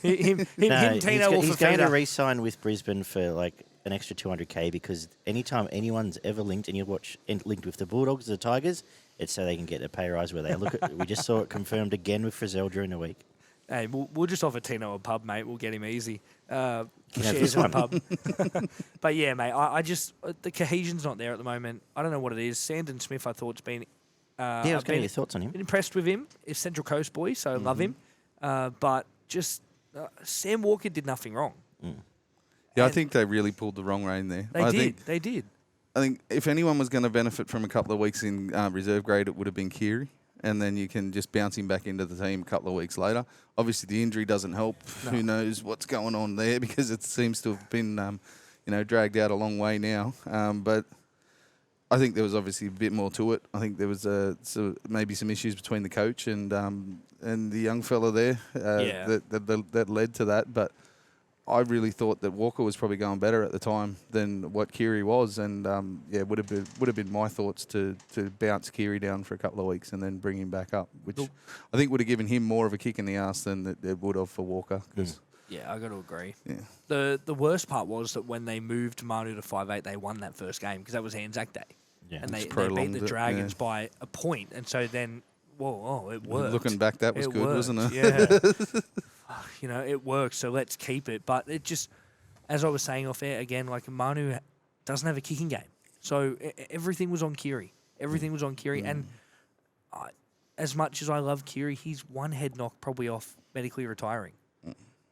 He's going to re-sign with Brisbane for like an extra $200K because anytime anyone's ever linked, and you watch linked with the Bulldogs, the Tigers, it's so they can get a pay rise where they look at. We just saw it confirmed again with Frizzell during the week. Hey, we'll just offer Tino a pub, mate. We'll get him easy. Shares in a pub. But yeah, mate, I just the cohesion's not there at the moment. I don't know what it is. Sandon Smith, I thought's been. I was getting your thoughts on him. Been impressed with him. He's Central Coast boy, so love him. But just Sam Walker did nothing wrong. Yeah, I think they really pulled the wrong rein there. They did. I think if anyone was going to benefit from a couple of weeks in reserve grade, it would have been Keary. And then you can just bounce him back into the team a couple of weeks later. Obviously, the injury doesn't help. No. Who knows what's going on there because it seems to have been, dragged out a long way now. But I think there was obviously a bit more to it. I think there was maybe some issues between the coach and the young fella there that led to that. But I really thought that Walker was probably going better at the time than what Keary was, and would have been my thoughts to bounce Keary down for a couple of weeks and then bring him back up, which I think would have given him more of a kick in the arse than it would have for Walker. Yeah, I got to agree. Yeah. The worst part was that when they moved Manu to 5'8", they won that first game because that was Anzac Day, and they beat the Dragons by a point, and so then it worked. Looking back, that was good, wasn't it? Yeah. It works, so let's keep it. But it just, as I was saying off air, again, like Manu doesn't have a kicking game. So everything was on Keary. And as much as I love Keary, he's one head knock probably off medically retiring.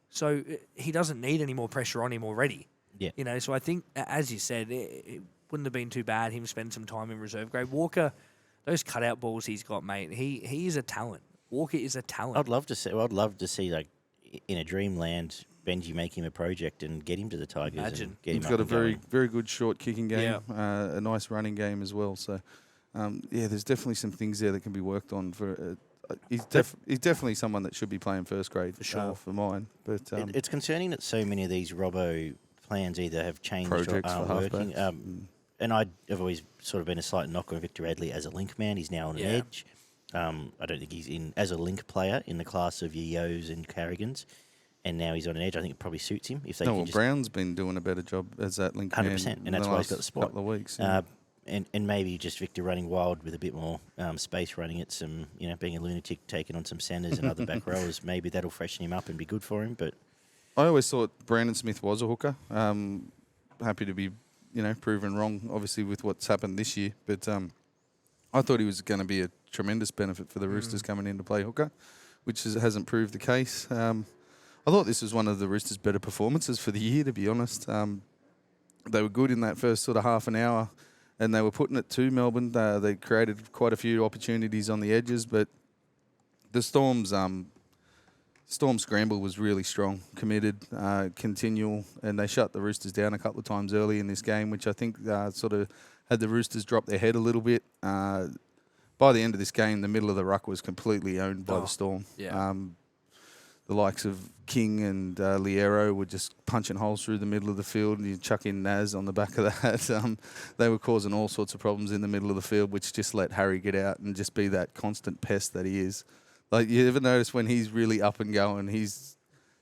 So he doesn't need any more pressure on him already. Yeah. So I think, as you said, it wouldn't have been too bad him spending some time in reserve grade. Walker, those cutout balls he's got, mate, he is a talent. Walker is a talent. I'd love to see like in a dreamland, Benji make him a project and get him to the Tigers. Imagine. And get him He's got a very, going. very good short kicking game, a nice running game as well. So, there's definitely some things there that can be worked on. He's definitely someone that should be playing first grade for sure for mine. But it's concerning that so many of these Robbo plans either have changed projects or aren't working. And I have always sort of been a slight knock on Victor Radley as a link man. He's now on an edge. I don't think he's in as a link player in the class of Yeos and Carrigans, and now he's on an edge. I think it probably suits him if they can. Brown's been doing a better job as that link 100%, man, and that's why he's got the spot. Couple of weeks, and maybe just Victor running wild with a bit more space, running at some, being a lunatic, taking on some centres and other back rowers. Maybe that'll freshen him up and be good for him. But I always thought Brandon Smith was a hooker. Happy to be, proven wrong, obviously with what's happened this year, but. I thought he was going to be a tremendous benefit for the Roosters coming in to play hooker, which hasn't proved the case. I thought this was one of the Roosters' better performances for the year, to be honest. They were good in that first sort of half an hour, and they were putting it to Melbourne. They created quite a few opportunities on the edges, but the Storm's scramble was really strong, committed, continual, and they shut the Roosters down a couple of times early in this game, which I think sort of had the Roosters drop their head a little bit. By the end of this game, the middle of the ruck was completely owned by the Storm. Yeah. The likes of King and Liero were just punching holes through the middle of the field, and you chuck in Naz on the back of that. They were causing all sorts of problems in the middle of the field, which just let Harry get out and just be that constant pest that he is. Like, you ever notice when he's really up and going, he's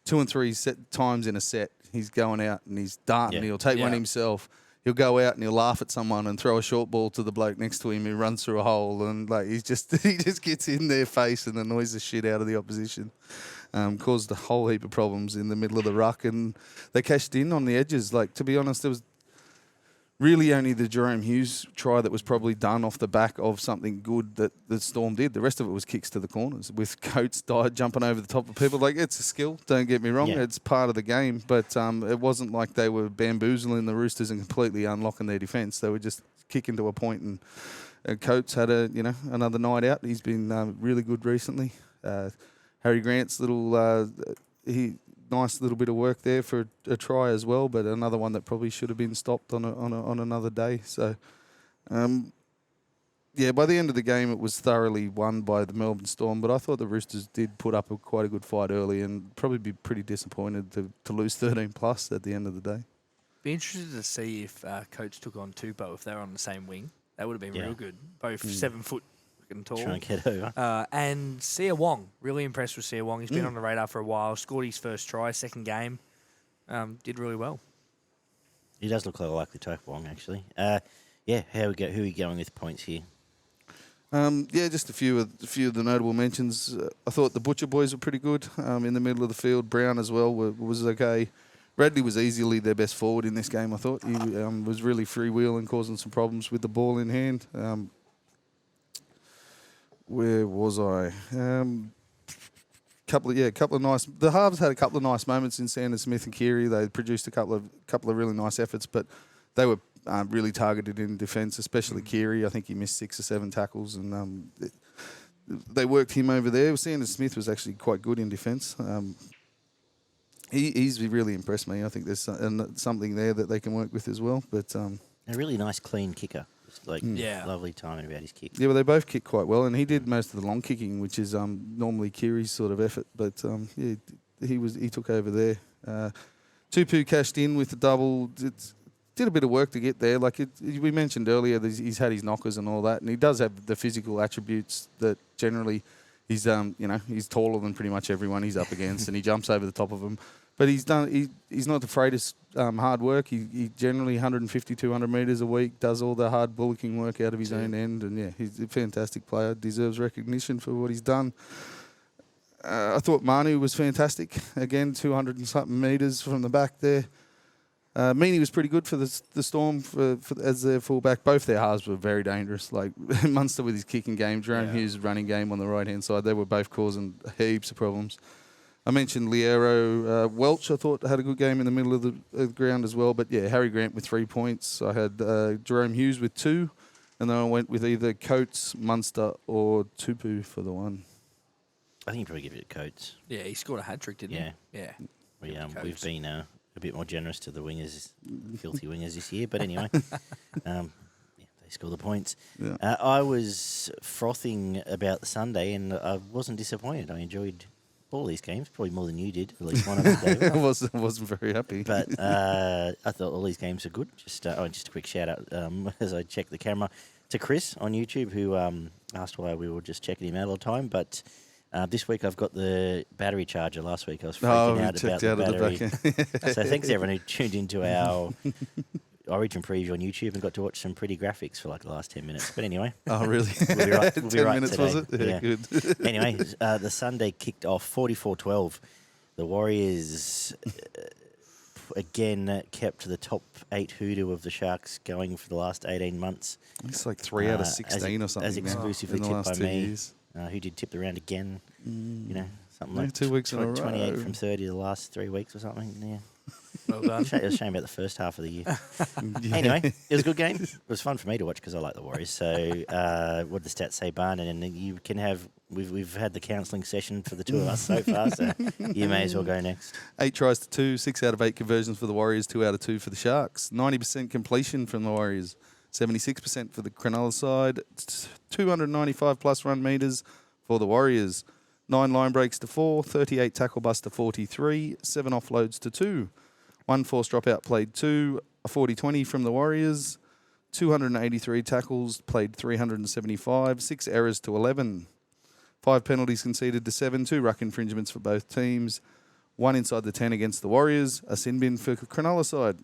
2 and 3 times in a set, he's going out and he's darting. He'll take one himself. He'll go out and he'll laugh at someone and throw a short ball to the bloke next to him who runs through a hole, and he just gets in their face and annoys the shit out of the opposition. Caused a whole heap of problems in the middle of the ruck, and they cashed in on the edges. Like, to be honest, there was really only the Jerome Hughes try that was probably done off the back of something good that the Storm did. The rest of it was kicks to the corners with Coates jumping over the top of people. Like, it's a skill, don't get me wrong. Yeah. It's part of the game, but it wasn't like they were bamboozling the Roosters and completely unlocking their defence. They were just kicking to a point, and Coates had another night out. He's been really good recently. Harry Grant's little nice little bit of work there for a try as well, but another one that probably should have been stopped on another day. So, by the end of the game, it was thoroughly won by the Melbourne Storm, but I thought the Roosters did put up quite a good fight early and probably be pretty disappointed to lose 13 plus at the end of the day. Be interested to see if Coates took on Tupou, if they were on the same wing. That would have been real good. Both 7 foot and tall. Trying to get over. And Sia Wong. Really impressed with Sia Wong. He's been on the radar for a while. Scored his first try, second game. Did really well. He does look like a likely type, Wong, actually. Who are we going with points here? Just a few of the notable mentions. I thought the Butcher boys were pretty good in the middle of the field. Brown as well was okay. Radley was easily their best forward in this game, I thought. He was really freewheeling, causing some problems with the ball in hand. Where was I? Couple of nice. The halves had a couple of nice moments in Sanders Smith and Keary. They produced a couple of really nice efforts, but they were really targeted in defence, especially Keary. I think he missed 6 or 7 tackles, and they worked him over there. Sanders Smith was actually quite good in defence. He's really impressed me. I think there's something there that they can work with as well. But a really nice, clean kicker. Just lovely timing about his kick. Yeah, well, they both kick quite well, and he did most of the long kicking, which is normally Keary's sort of effort. But he took over there. Tupou cashed in with the double. Did a bit of work to get there. We mentioned earlier, he's had his knockers and all that, and he does have the physical attributes that generally he's taller than pretty much everyone he's up against, and he jumps over the top of them. But he's not afraid of hard work. He generally 150, 200 metres a week, does all the hard bullocking work out of his own end, and he's a fantastic player, deserves recognition for what he's done. I thought Manu was fantastic. Again, 200 and something metres from the back there. Meany was pretty good for the Storm as their fullback. Both their halves were very dangerous. Like Munster with his kicking game, Jerome Hughes' running game on the right-hand side, they were both causing heaps of problems. I mentioned Liero. Welch, I thought, had a good game in the middle of the ground as well. But, Harry Grant with 3 points. I had Jerome Hughes with 2. And then I went with either Coates, Munster or Tupou for the 1. I think you probably give it to Coates. Yeah, he scored a hat-trick, didn't he? Yeah. We've been a bit more generous to the wingers, filthy wingers this year. But anyway, they score the points. Yeah. I was frothing about the Sunday, and I wasn't disappointed. I enjoyed all these games, probably more than you did, at least one of them. I wasn't very happy. But I thought all these games are good. Just a quick shout-out as I checked the camera to Chris on YouTube, who asked why we were just checking him out all the time. But this week I've got the battery charger. Last week I was freaking out about the battery. So thanks everyone who tuned into our Origin preview on YouTube and got to watch some pretty graphics for the last 10 minutes. But anyway. Oh, really? We'll be right 10 minutes, today. was it? Yeah, good. Anyway, the Sunday kicked off 44-12. The Warriors, again, kept the top 8 hoodoo of the Sharks going for the last 18 months. It's like 3 out of 16 or something. As exclusively tipped by me. Who did tip the round again? Something like 2 weeks in a row. 28 from 30 the last 3 weeks or something. Yeah. Well done. It was a shame about the first half of the year. Anyway, it was a good game. It was fun for me to watch because I like the Warriors. So what did the stats say, Barn? And you can have... We've had the counselling session for the two of us so far, so you may as well go next. 8 tries to 2, 6 out of 8 conversions for the Warriors, 2 out of 2 for the Sharks. 90% completion from the Warriors, 76% for the Cronulla side, 295 plus run metres for the Warriors. 9 line breaks to 4, 38 tackle busts to 43, 7 offloads to 2. 1 forced dropout played 2, a 40-20 from the Warriors, 283 tackles, played 375, 6 errors to 11. 5 penalties conceded to 7, 2 ruck infringements for both teams, 1 inside the 10 against the Warriors, a sin bin for Cronulla side.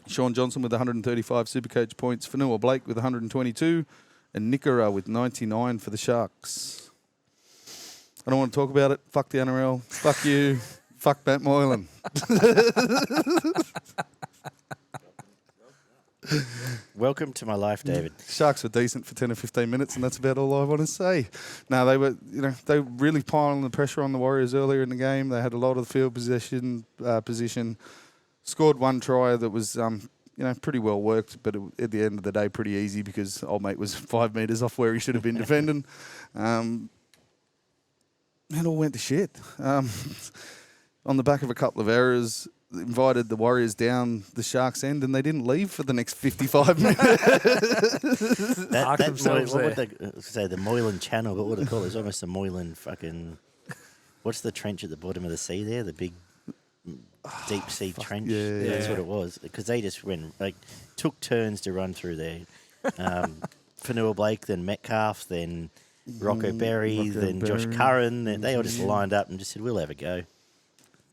Sean Johnson with 135 Supercoach points, Fanua Blake with 122, and Nickera with 99 for the Sharks. I don't want to talk about it. Fuck the NRL. Fuck you. Fuck Matt Moylan. Welcome to my life, David. Sharks were decent for 10 or 15 minutes, and that's about all I want to say. No, they were really piling the pressure on the Warriors earlier in the game. They had a lot of the field position, scored 1 try that was, pretty well worked, but at the end of the day, pretty easy because old mate was 5 metres off where he should have been defending. It all went to shit. on the back of a couple of errors, invited the Warriors down the Sharks' end, and they didn't leave for the next 55 minutes. What would they say? The Moylan Channel, what would it call it? It's almost a Moylan fucking... What's the trench at the bottom of the sea there? The big deep sea trench? Yeah. That's what it was. Because they just took turns to run through there. Fanua Blake, then Metcalf, then Rocco Berry, then Josh Curran. They all just lined up and just said, we'll have a go.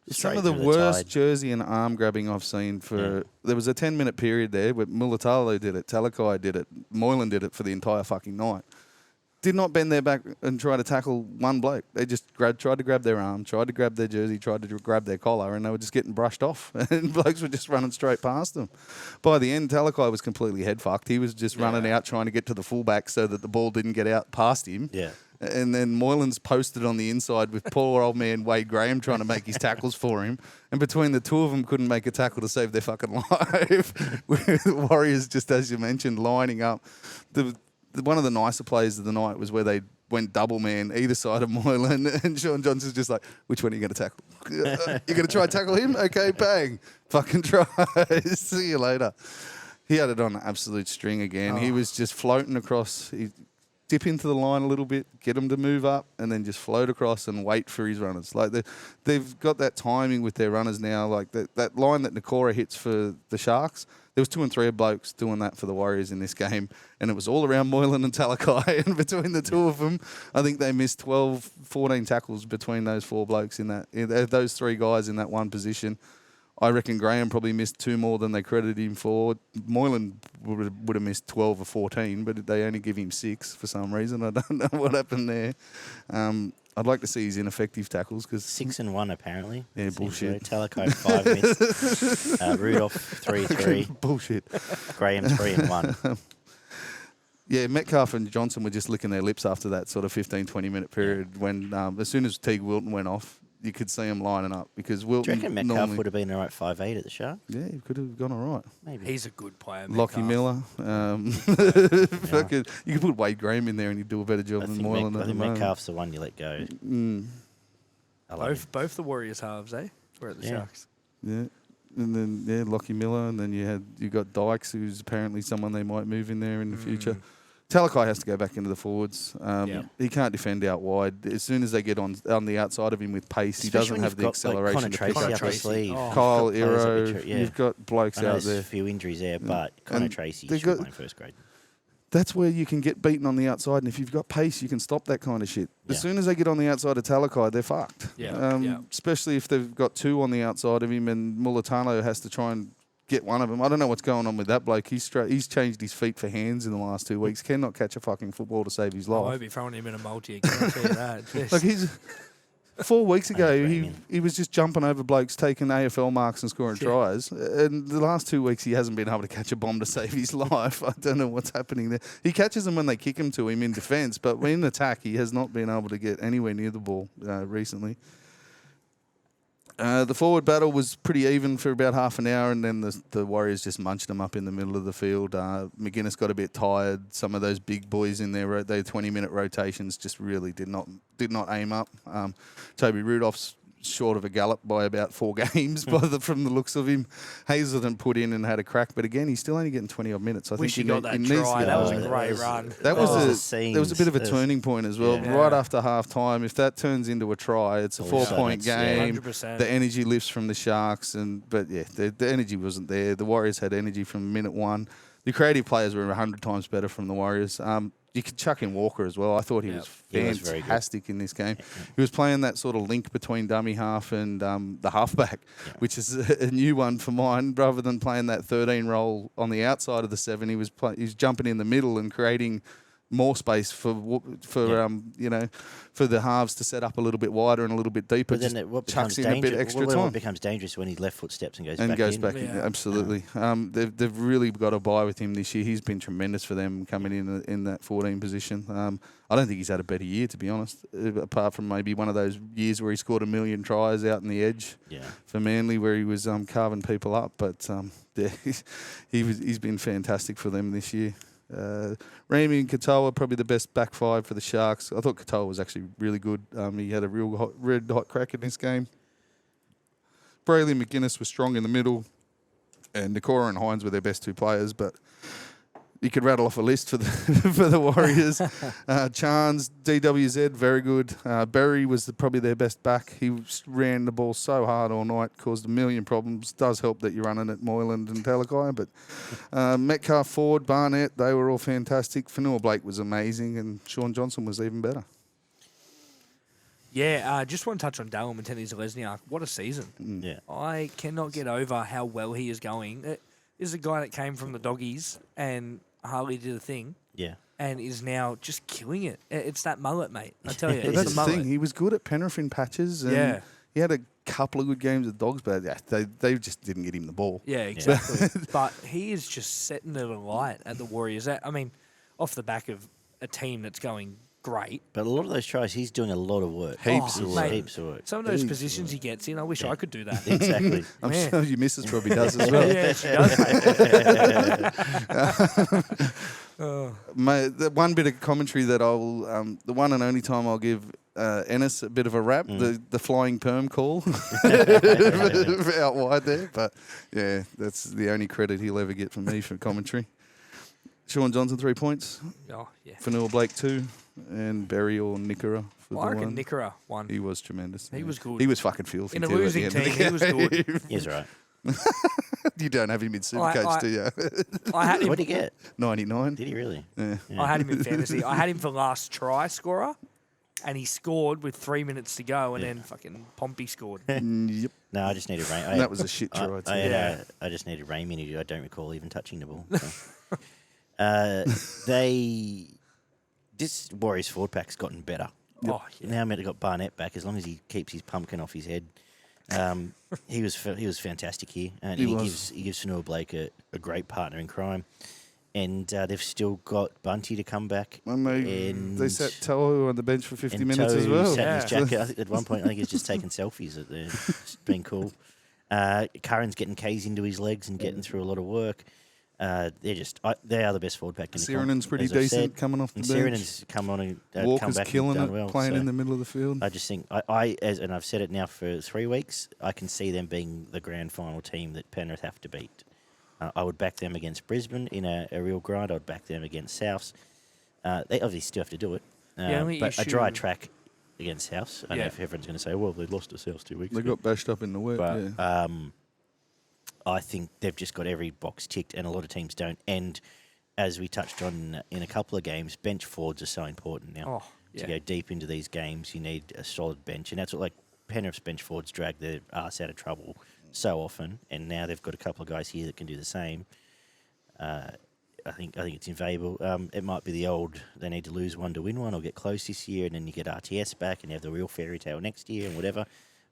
Some of the worst jersey and arm grabbing I've seen for... Yeah. There was a 10-minute period there where Mulatalo did it, Talakai did it, Moylan did it for the entire fucking night. Did not bend their back and try to tackle one bloke. They just tried to grab their arm, tried to grab their jersey, tried to grab their collar, and they were just getting brushed off. And blokes were just running straight past them. By the end, Talakai was completely head-fucked. He was just running out trying to get to the fullback so that the ball didn't get out past him. Yeah. And then Moylan's posted on the inside with poor old man Wade Graham trying to make his tackles for him. And between the two of them, couldn't make a tackle to save their fucking life. With the Warriors, just as you mentioned, lining up. One of the nicer plays of the night was where they went double man either side of Moylan, and Sean Johnson's just like, which one are you going to tackle? You're going to try and tackle him? Okay, bang. Fucking try. See you later. He had it on an absolute string again. He was just floating across. He'd dip into the line a little bit, get him to move up, and then just float across and wait for his runners. Like they've got that timing with their runners now. Like that line that Nakora hits for the Sharks, there was 2 and 3 blokes doing that for the Warriors in this game, and it was all around Moylan and Talakai. And between the two of them, I think they missed 12, 14 tackles between those 4 blokes those 3 guys in that one position. I reckon Graham probably missed 2 more than they credited him for. Moylan would have missed 12 or 14, but they only give him 6 for some reason. I don't know what happened there. I'd like to see his ineffective tackles. 6 and 1 apparently. Yeah, bullshit. Talakai 5 missed. Rudolph 3-3. Bullshit. Graham 3 and 1. Yeah, Metcalf and Johnson were just licking their lips after that sort of 15, 20-minute period when as soon as Teague Wilton went off, you could see them lining up because Wilton. Do you reckon Metcalf would have been all right 5'8" at the Sharks? Yeah, he could have gone all right. Maybe. He's a good player. Lockie Miller. You could put Wade Graham in there and he'd do a better job than Moylan. I think Metcalf's the one you let go. Both the Warriors halves, were at the Sharks. Yeah. And then Lockie Miller, and then you got Dykes, who's apparently someone they might move in there in the future. Talakai has to go back into the forwards. He can't defend out wide. As soon as they get on the outside of him with pace, especially he doesn't have the acceleration to pick up. Sleeve. Kyle Iro, you've got blokes out there. There's a few injuries there, but Connor Tracy should play in first grade. That's where you can get beaten on the outside, and if you've got pace, you can stop that kind of shit. As soon as they get on the outside of Talakai, they're fucked. Especially if they've got 2 on the outside of him, and Mulatano has to try and get one of them. I don't know what's going on with that bloke. He's changed his feet for hands in the last 2 weeks. Cannot catch a fucking football to save his life. I won't be throwing him in a multi again. I'll tell you that. Like 4 weeks ago, he was just jumping over blokes, taking AFL marks and scoring tries. And the last 2 weeks, he hasn't been able to catch a bomb to save his life. I don't know what's happening there. He catches them when they kick him to him in defence, but in attack, he has not been able to get anywhere near the ball recently. The forward battle was pretty even for about half an hour, and then the Warriors just munched them up in the middle of the field. McGuinness got a bit tired. Some of those big boys in their 20-minute rotations just really did not aim up. Toby Rudolph's short of a gallop by about 4 games from the looks of him. Hazelton put in and had a crack, but again, he's still only getting 20 odd minutes. I think he got that try. That was a great run. There was a bit of a turning point as well. Yeah. Right after half time, if that turns into a try, it's a 4-point game. 100%. The energy lifts from the Sharks, but the energy wasn't there. The Warriors had energy from minute 1. The creative players were 100 times better from the Warriors. You could chuck in Walker as well. I thought he was fantastic in this game. He was playing that sort of link between dummy half and the halfback, which is a new one for mine. Rather than playing that 13 role on the outside of the 7, he was jumping in the middle and creating more space for the halves to set up a little bit wider and a little bit deeper. But then what chucks in a bit extra time. What becomes dangerous when his left foot steps and goes back in. Absolutely. They've really got a bye with him this year. He's been tremendous for them coming in that 14 position. I don't think he's had a better year, to be honest, apart from maybe one of those years where he scored 1 million tries out in the edge for Manly, where he was carving people up. But he's been fantastic for them this year. Rami and Katoa, probably the best back 5 for the Sharks. I thought Katoa was actually really good. He had a red hot crack in this game. Brayley and McGuinness were strong in the middle, and Nakora and Hines were their best two players, but you could rattle off a list for the for the Warriors. Chance, DWZ, very good. Berry was probably their best back. He ran the ball so hard all night, caused a million problems. Does help that you're running at Moyland and Talakai, but Metcalf, Ford, Barnett, they were all fantastic. Fanua Blake was amazing, and Sean Johnson was even better. Yeah, just want to touch on Dallin Mateni-Zelezniak. What a season. Yeah. I cannot get over how well he is going. This is a guy that came from the Doggies and hardly did a thing. Yeah. And is now just killing it. It's that mullet, mate. I tell you, But it's that's the the mullet. thing. He was good at Penrith in patches. And he had a couple of good games with Dogs, but they just didn't get him the ball. Yeah, exactly. But he is just setting it alight at the Warriors. I mean, off the back of a team that's going great. But a lot of those tries, he's doing a lot of work. Heaps of work. Heaps of work. Some of those positions he gets in, I wish I could do that. Exactly. I'm sure your missus probably does as well. Yeah, she does. Mate, the one bit of commentary that I'll, the one and only time I'll give Ennis a bit of a rap, the flying perm call out wide there. But yeah, that's the only credit he'll ever get from me for commentary. Sean Johnson, 3 points. Oh, yeah. Fanua Blake, 2. And Berry or Nickera for I the reckon one. Nickera won. He was tremendous. He was good. He was fucking filthy. In a too, losing at the end team, of the he was game. good. He's right. You don't have him in Supercoach, do you? I had him. What did he get? 99. Did he really? Yeah. I had him in fantasy. I had him for last try scorer, and he scored with 3 minutes to go, and then fucking Pompey scored. Yep. No, I just needed Raimi. And that was a shit try, too. I just needed Raimi, who I don't recall even touching the ball. So. This Warriors forward pack's gotten better. Oh, yeah. Now Meta got Barnett back. As long as he keeps his pumpkin off his head, he was fantastic here, and he gives Fanua Blake a great partner in crime. And they've still got Bunty to come back. And they sat Tohu on the bench for 50 minutes as well. Sat in his jacket. I think at one point, he's just taking selfies at there. It's been cool. Curran's getting K's into his legs and getting through a lot of work. They are the best forward pack in the comp. Sirenen's pretty decent coming off the bench. Sirenen's come on and Walker's come back killing and done it, well. playing So in the middle of the field. I just think, and I've said it now for 3 weeks, I can see them being the grand final team that Penrith have to beat. I would back them against Brisbane in a real grind. I would back them against Souths. They obviously still have to do it. But a dry track against Souths. I don't know if everyone's going to say, well, they lost to Souths 2 weeks ago. They got bashed up in the work, but, I think they've just got every box ticked, and a lot of teams don't. And as we touched on in a couple of games, bench forwards are so important now. To go deep into these games, you need a solid bench. And that's what, like, Penrith's bench forwards drag their arse out of trouble so often, and now they've got a couple of guys here that can do the same. I think it's invaluable. It might be the old, they need to lose one to win one or get close this year, and then you get RTS back and you have the real fairy tale next year and whatever.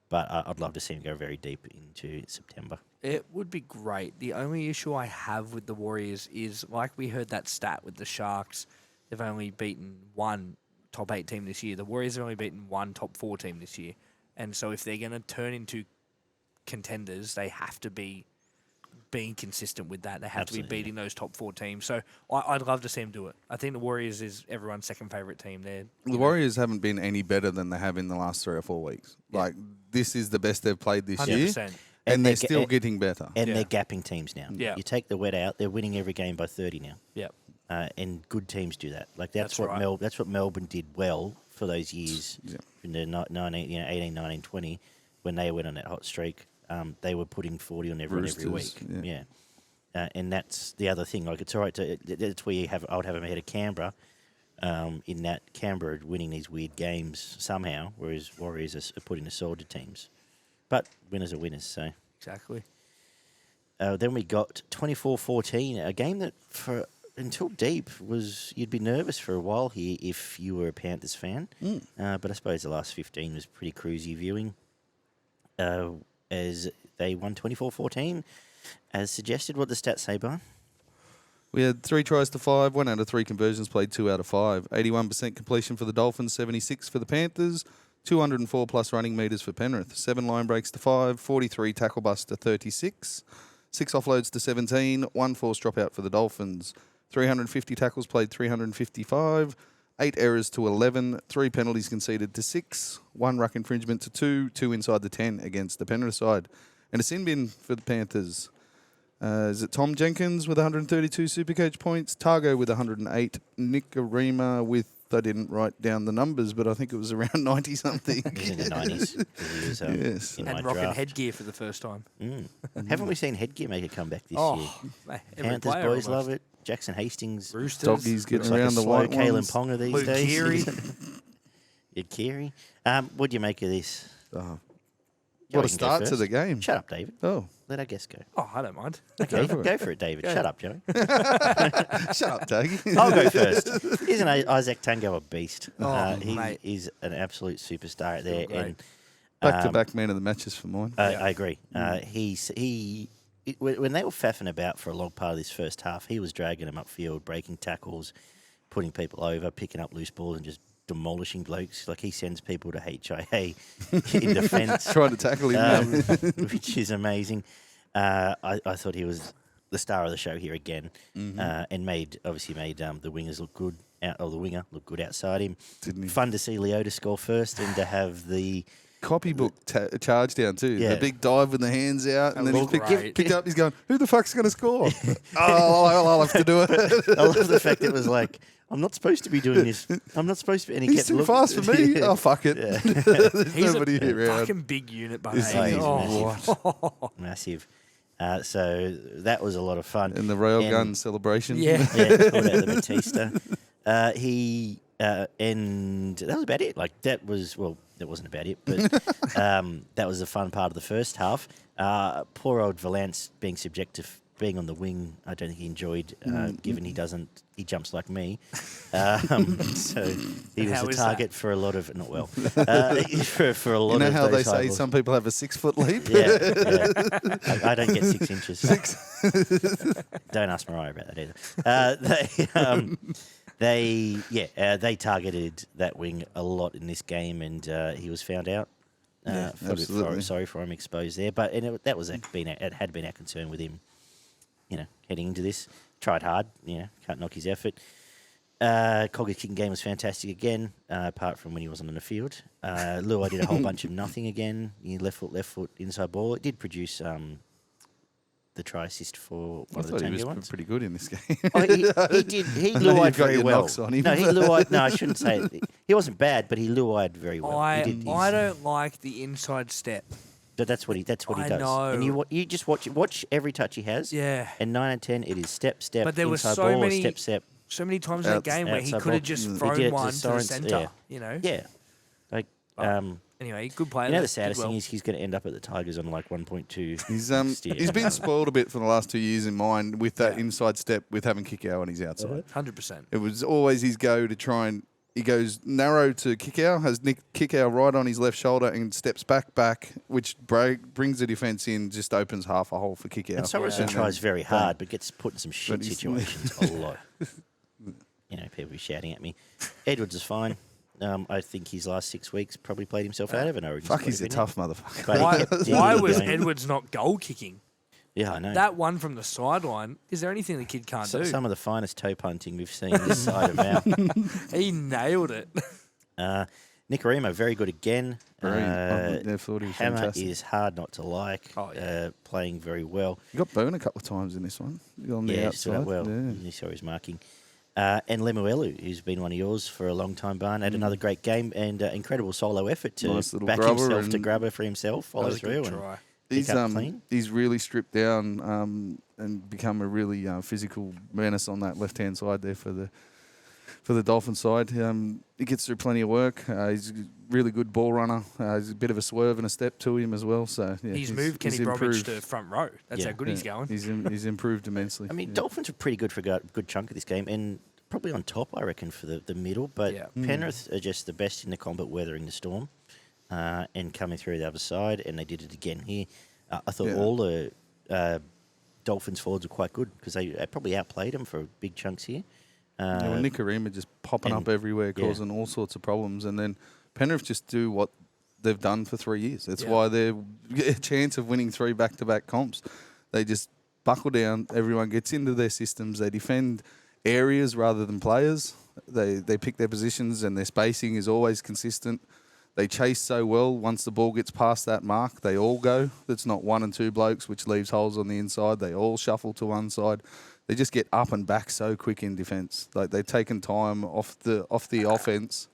But I'd love to see him go very deep into September. It would be great. The only issue I have with the Warriors is, like we heard that stat with the Sharks, they've only beaten one top 8 team this year. The Warriors have only beaten one top 4 team this year. And so if they're going to turn into contenders, they have to be being consistent with that. They have to be beating those top 4 teams. So I'd love to see them do it. I think the Warriors is everyone's second favourite team. The Warriors haven't been any better than they have in the last 3 or 4 weeks. Like, this is the best they've played this 100%. year. And they're still getting better. And they're gapping teams now. Yeah. You take the wet out, they're winning every game by 30 now. Yep. And good teams do that. Like that's what right. That's what Melbourne did well for those years in the 18, 19, 20 when they went on that hot streak. They were putting 40 on everyone every week. Yeah. And that's the other thing. Like it's all right to. That's where I would have them ahead of Canberra. In that Canberra winning these weird games somehow, whereas Warriors are putting the soldier teams. But winners are winners, so. Exactly. Then we got 24-14, a game that until deep you'd be nervous for a while here if you were a Panthers fan. But I suppose the last 15 was pretty cruisy viewing as they won 24-14, as suggested. What the stats say, Barn? We had 3 tries to 5, 1 out of 3 conversions played, 2 out of 5. 81% completion for the Dolphins, 76 for the Panthers. 204 plus running metres for Penrith. 7 line breaks to 5, 43 tackle busts to 36, 6 offloads to 17, 1 forced dropout for the Dolphins. 350 tackles played, 355, 8 errors to 11, 3 penalties conceded to 6, 1 ruck infringement to 2, 2 inside the 10 against the Penrith side. And a sin bin for the Panthers. Is it Tom Jenkins with 132 Supercoach points? Targo with 108. Nick Arima with, I didn't write down the numbers, but I think it was around 90-something. He was in the 90s. He was, Yes. in And my rocking draft. headgear for the first time. Haven't we seen headgear make a comeback this year? Oh, mate, every Panthers player boys almost. love it. Jackson Hastings. Roosters. Doggies getting Looks like around a the slow white Kalen ones. Ponga these Luke days. Keary. Yeah, Keary. What do you make of this? Oh, Joey what a can go start to first. the game. Shut up, David. Oh, Let our guest go. Oh, I don't mind. Okay, for it. go for it, David. Go Shut up, Joey. shut up, Daggy. I'll go first. Isn't Isaac Tango a beast? Oh, he mate. is an absolute superstar out there. Great. And Back-to-back man of the matches for mine. I agree. When they were faffing about for a long part of this first half, he was dragging them upfield, breaking tackles, putting people over, picking up loose balls, and just demolishing blokes. Like, he sends people to HIA in defence, Trying to tackle him. which is amazing. I thought he was the star of the show here again, and obviously made the wingers look good. The winger look good outside him. Didn't he? Fun to see Leo to score first and to have the Copybook charge down too. Yeah. The big dive with the hands out, and then he's looked great. picked up. He's going, "Who the fuck's going to score?" I'll have to do it. I love the fact it was like, I'm not supposed to be doing this. I'm not supposed to be. And he He's kept too looking. fast for me. Yeah. Oh fuck it. Yeah. There's He's nobody a around. fucking big unit, but He's massive. Massive. So that was a lot of fun. In the railgun And- celebration. Yeah. Yeah, called out the Batista. And that was about it. Like, that wasn't about it, but that was the fun part of the first half. Poor old Valance being subject to being on the wing, I don't think he enjoyed, given he jumps like me. So he was How a is target for a lot of, not well, for a lot You know of how they those say high balls. some people have a 6-foot leap? Yeah. I don't get 6 inches. Don't ask Mariah about that either. They targeted that wing a lot in this game, and he was found out. Absolutely. Sorry for him exposed there, but it had been our concern with him. Heading into this, tried hard. Can't knock his effort. Cogger's kicking game was fantastic again, apart from when he wasn't on the field. Luai did a whole bunch of nothing again. Left foot, inside ball. It did produce the try assist for I one of the thought he Tango was ones. pretty good in this game. Oh, he did. He I know luaied you've got very your well. knocks on him. No, he luaied. No, I shouldn't say it. He wasn't bad, but he luaied very well. I He did. don't like the inside step. But that's what he does. I And know. you just watch every touch he has. Yeah. And 9 and 10, it is step, But there were inside so ball, many- step. So many times in that game where he outside could have ball. just He thrown did it to one to the Sorens, centre. yeah. Yeah. Like, Anyway, good player. the Did saddest well. thing is he's going to end up at the Tigers on like 1.2. He's been spoiled a bit for the last 2 years in mine with that inside step with having Kickow on his outside. 100%. It was always his go to try and he goes narrow to Kickow, has Nick Kickow right on his left shoulder and steps back, which brings the defence in, just opens half a hole for Kickow. And Sorensen tries very hard, but gets put in some shit But he's- situations a lot. People be shouting at me. Edwards is fine. I think his last 6 weeks probably played himself out of an Origin. Fuck, squad, he's a didn't he? tough motherfucker. But he Why, kept digging why and was going. Edwards not goal kicking? Yeah, I know. That one from the sideline, is there anything the kid can't do? Some of the finest toe punting we've seen this side of out. He nailed it. Nick Arima, very good again. I thought he was Hammer fantastic. is hard not to like. Oh, yeah. Playing very well. He got burned a couple of times in this one. On the Yeah, stood outside. up well. Yeah. You saw his marking. And Lemuelu, who's been one of yours for a long time, Barn, had another great game and incredible solo effort to Nice little back grubber himself to and- grab her for himself, That follow was a through, good and try. He's pick up clean. he's really stripped down and become a really physical menace on that left hand side there for the Dolphin side. He gets through plenty of work. He's a really good ball runner. He's a bit of a swerve and a step to him as well. So yeah, He's moved Kenny Bromwich improved. to front row. That's Yeah. how good he's going. He's improved immensely. I mean, Yeah. Dolphins were pretty good for a good chunk of this game and probably on top, I reckon, for the middle. But Yeah. Penrith are just the best in the combat weathering the storm and coming through the other side, and they did it again here. I thought all the Dolphins forwards were quite good because they probably outplayed them for big chunks here. Nick Arima just popping and- up everywhere, yeah. causing all sorts of problems. And then Penrith just do what they've done for 3 years. That's Yeah. why they're a chance of winning 3 back-to-back comps. They just buckle down. Everyone gets into their systems. They defend areas rather than players. They pick their positions and their spacing is always consistent. They chase so well. Once the ball gets past that mark, they all go. It's not one and two blokes, which leaves holes on the inside. They all shuffle to one side. They just get up and back so quick in defence. Like they've taken time off the offence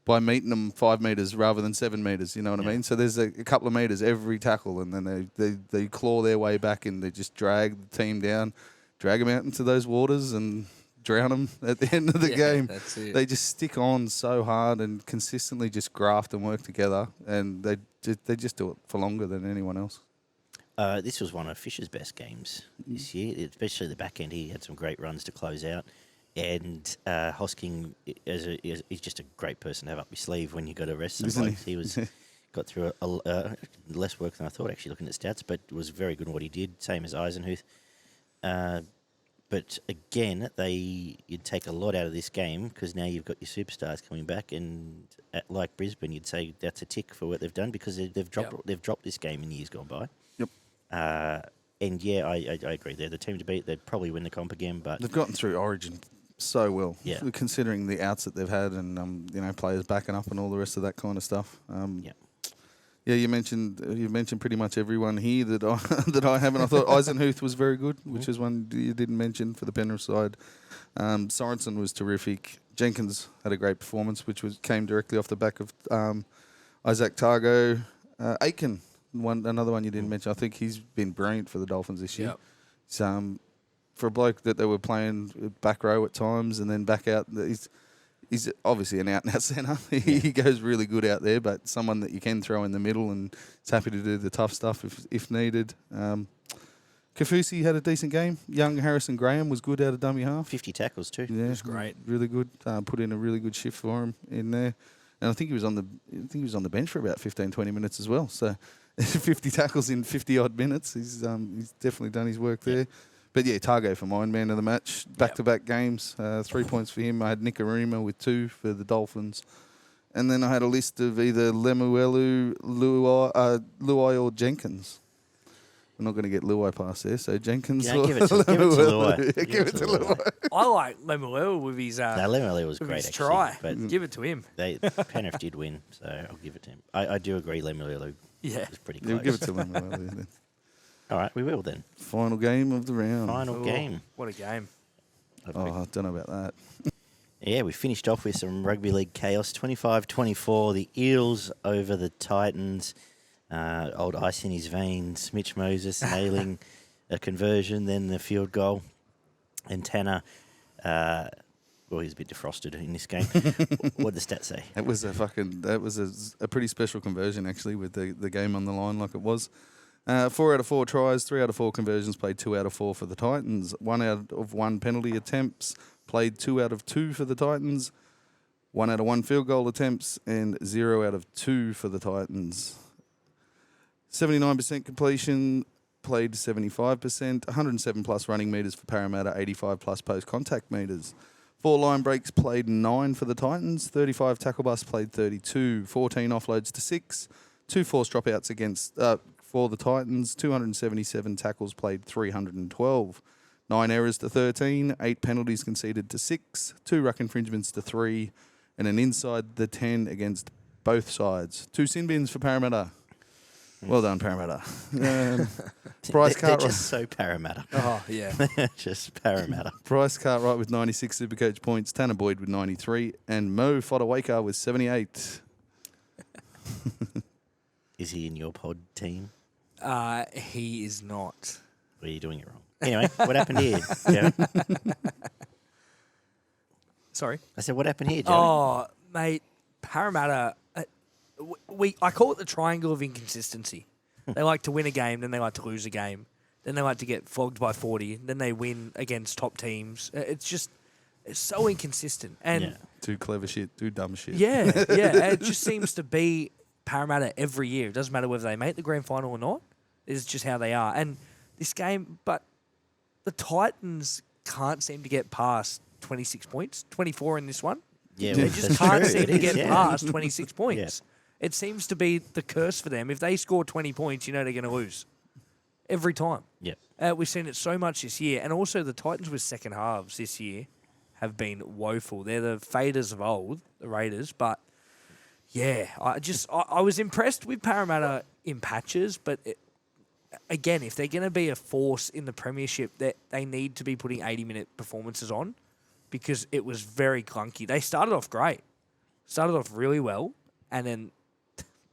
by meeting them 5 metres rather than 7 metres. You know what I mean? So there's a couple of metres every tackle, and then they claw their way back and they just drag the team down, drag them out into those waters and drown them at the end of the game. That's it. They just stick on so hard and consistently just graft and work together, and they just do it for longer than anyone else. This was one of Fisher's best games this year, especially the back end. He had some great runs to close out. And Hosking is just a great person to have up your sleeve when you got to rest some blokes. He was got through less work than I thought, actually, looking at stats, but was very good at what he did, same as Eisenhuth. But again, you'd take a lot out of this game because now you've got your superstars coming back, and like Brisbane, you'd say that's a tick for what they've done because they've dropped this game in years gone by. Yep. And yeah, I agree. They're the team to beat. They'd probably win the comp again, but they've gotten through Origin so well. Yeah. Considering the outs that they've had and players backing up and all the rest of that kind of stuff. Yeah, you mentioned pretty much everyone here that I haven't. I thought Eisenhuth was very good, which is one you didn't mention for the Penrith side. Sorensen was terrific. Jenkins had a great performance, which came directly off the back of Isaac Targo. Aiken, another one you didn't mention. I think he's been brilliant for the Dolphins this year. Yep. For a bloke that they were playing back row at times and then back out, he's obviously an out-and-out centre. He goes really good out there, but someone that you can throw in the middle and is happy to do the tough stuff if needed. Kafusi had a decent game. Young Harrison Graham was good out of dummy half. 50 tackles too. Yeah, it was great. Really good. Put in a really good shift for him in there. And I think he was on the bench for about 15, 20 minutes as well. So 50 tackles in 50-odd minutes. He's definitely done his work there. But yeah, Targo for mine, man of the match. Back-to-back games, 3 points for him. I had Nicarima with 2 for the Dolphins. And then I had a list of either Lemuelu, Luai or Jenkins. We're not going to get Luai past there, so Jenkins or give it to Luai. Give it to Luai. I like Lemuelu with his Lemuelu was great, his actually. Try. But give it to him. Penrith did win, so I'll give it to him. I do agree Lemuelu was pretty close. We'll give it to Lemuelu then. All right, we will then. Final game of the round. Final game. What a game. I don't know about that. Yeah, we finished off with some rugby league chaos. 25-24, the Eels over the Titans. Old ice in his veins. Mitch Moses nailing a conversion, then the field goal. And Tanner, well, he's a bit defrosted in this game. What did the stats say? That was a pretty special conversion, actually, with the game on the line like it was. 4 out of 4 tries, 3 out of 4 conversions, played 2 out of 4 for the Titans. 1 out of 1 penalty attempts, played 2 out of 2 for the Titans. 1 out of 1 field goal attempts, and 0 out of 2 for the Titans. 79% completion, played 75%. 107 plus running metres for Parramatta, 85 plus post-contact metres. 4 line breaks, played 9 for the Titans. 35 tackle busts, played 32. 14 offloads to 6. 2 forced dropouts for the Titans. 277 tackles, played 312. 9 errors to 13. 8 penalties conceded to 6. 2 ruck infringements to 3. And an inside the 10 against both sides. 2 sin bins for Parramatta. Well done, Parramatta. Bryce Cartwright. They're just so Parramatta. Oh, yeah. Just Parramatta. Bryce Cartwright with 96 Supercoach points. Tanner Boyd with 93. And Mo Fodawaka with 78. Is he in your pod team? He is not. Well, you're doing it wrong. Anyway, what happened here, Joe? Sorry? I said, what happened here, Joe? Oh, mate, Parramatta, I call it the triangle of inconsistency. They like to win a game, then they like to lose a game. Then they like to get flogged by 40. Then they win against top teams. It's so inconsistent. And Too clever shit, too dumb shit. Yeah. It just seems to be Parramatta every year. It doesn't matter whether they make the grand final or not. It's just how they are. And this game, but the Titans can't seem to get past 26 points, 24 in this one. Yeah, They just can't seem to get Yeah. past 26 points. It seems to be the curse for them. If they score 20 points, you know they're going to lose. Every time. Yep. We've seen it so much this year. And also the Titans with second halves this year have been woeful. They're the faders of old, the Raiders, but Yeah, I was impressed with Parramatta in patches, but again, if they're going to be a force in the premiership, they need to be putting 80-minute performances on, because it was very clunky. They started off great, started off really well, and then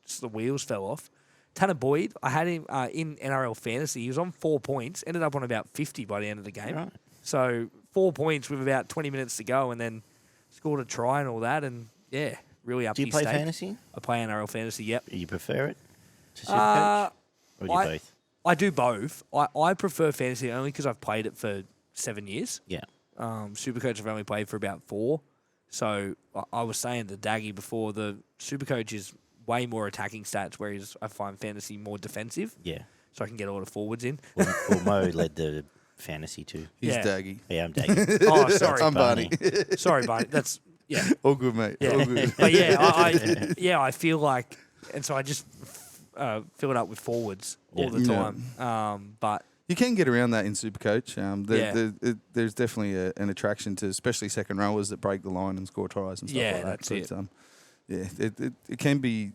just the wheels fell off. Tanner Boyd, I had him in NRL Fantasy. He was on 4 points, ended up on about 50 by the end of the game. Right. So 4 points with about 20 minutes to go, and then scored a try and all that, and yeah, really up. Do you play fantasy? I play NRL Fantasy. Yep. You prefer it to Supercoach? Or do you both? I do both. I prefer fantasy only because I've played it for 7 years. Yeah. Supercoach I've only played for about 4. So I was saying to Daggy before, the Supercoach is way more attacking stats, whereas I find fantasy more defensive. Yeah. So I can get all the forwards in. Well, Mo led the fantasy too. He's Yeah. Daggy. Yeah, I'm Daggy. Oh, sorry. I'm Barney. Sorry, Barney. That's, yeah. All good, mate. Yeah. All good. But yeah, I feel like, and so I just fill it up with forwards all the time. But you can get around that in Supercoach. There's definitely an attraction to, especially second rowers that break the line and score tries and stuff like that. That's it. It can be.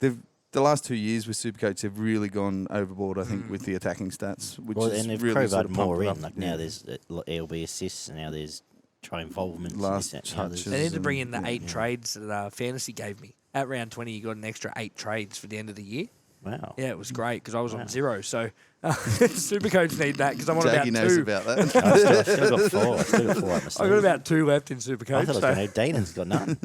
The last 2 years with Supercoach, they've really gone overboard, I think, with the attacking stats. Which is and they've really crowbarred more in. up. Like now there's LB assists, and now there's try involvement. Last and touches. they need to bring in the 8 trades that Fantasy gave me. At round 20, you got an extra 8 trades for the end of the year. Wow. Yeah, it was great because I was on 0. So Supercoach need that because I'm on about 2. knows about that. I've still got 4. I've still got 4 up my sleeve. I've got about 2 left in Supercoach. I thought I was going to Danon's got none.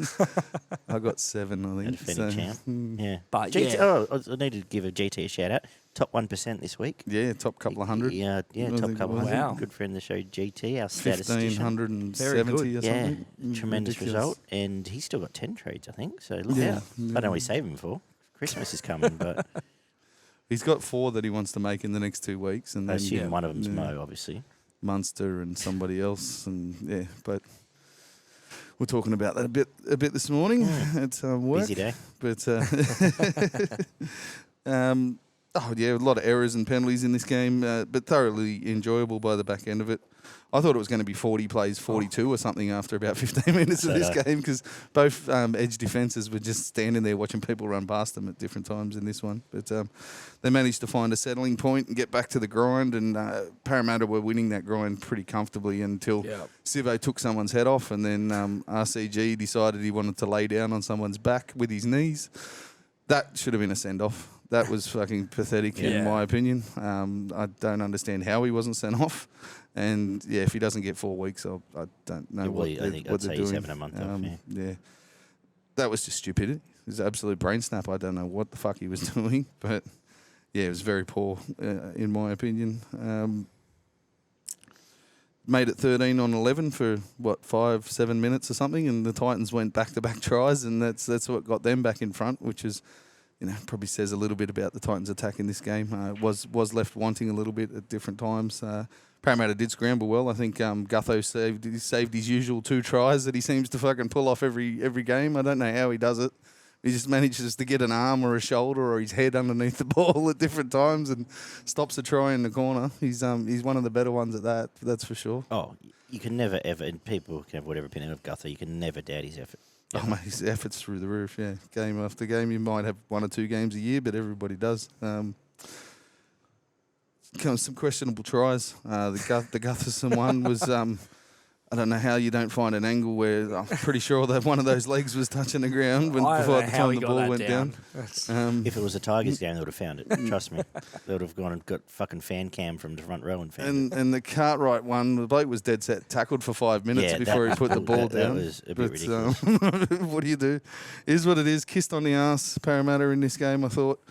I got 7, I think. Defending champ. Yeah. But GT, yeah. Oh, I need to give a GT a shout out. Top 1% this week. Yeah, top couple of hundred. Yeah, top couple of hundred. Wow. Good friend of the show, GT, our statistician. 1,570 or Yeah, something. tremendous Ridiculous. result. And he's still got 10 trades, I think. So look Yeah. out. I don't know what he's saving for. Christmas is coming, but He's got 4 that he wants to make in the next 2 weeks. And I then assume one of them's Mo, obviously. Munster and somebody else. And but we're talking about that a bit this morning. It's work. Busy day. But a lot of errors and penalties in this game, but thoroughly enjoyable by the back end of it. I thought it was going to be 40 plays 42 or something after about 15 minutes of this game, because both edge defences were just standing there watching people run past them at different times in this one. But they managed to find a settling point and get back to the grind, and Parramatta were winning that grind pretty comfortably until Sivo took someone's head off, and then RCG decided he wanted to lay down on someone's back with his knees. That should have been a send-off. That was fucking pathetic in my opinion. I don't understand how he wasn't sent off. And, if he doesn't get 4 weeks, I don't know what they're doing. He's having a month off, That was just stupidity. It was an absolute brain snap. I don't know what the fuck he was doing. But, it was very poor, in my opinion. Made it 13 on 11 for, 5-7 minutes or something, and the Titans went back-to-back tries, and that's what got them back in front, which is, probably says a little bit about the Titans' attack in this game. Was left wanting a little bit at different times. Parramatta did scramble well. I think Gutho saved his usual 2 tries that he seems to fucking pull off every game. I don't know how he does it. He just manages to get an arm or a shoulder or his head underneath the ball at different times and stops a try in the corner. He's one of the better ones at that, that's for sure. Oh, you can never, ever, and people can have whatever opinion of Gutho, you can never doubt his effort. Oh, mate, his effort's through the roof, Game after game. You might have 1 or 2 games a year, but everybody does. Some questionable tries. The Gutherson one was... I don't know how you don't find an angle where I'm pretty sure that one of those legs was touching the ground before the time the ball went down. If it was a Tigers game, they would have found it. Trust me. They would have gone and got fucking fan cam from the front row and found it. And the Cartwright one, the bloke was dead set, tackled for 5 minutes before he put the ball down. That was a bit ridiculous. What do you do? Is what it is. Kissed on the arse, Parramatta in this game, I thought.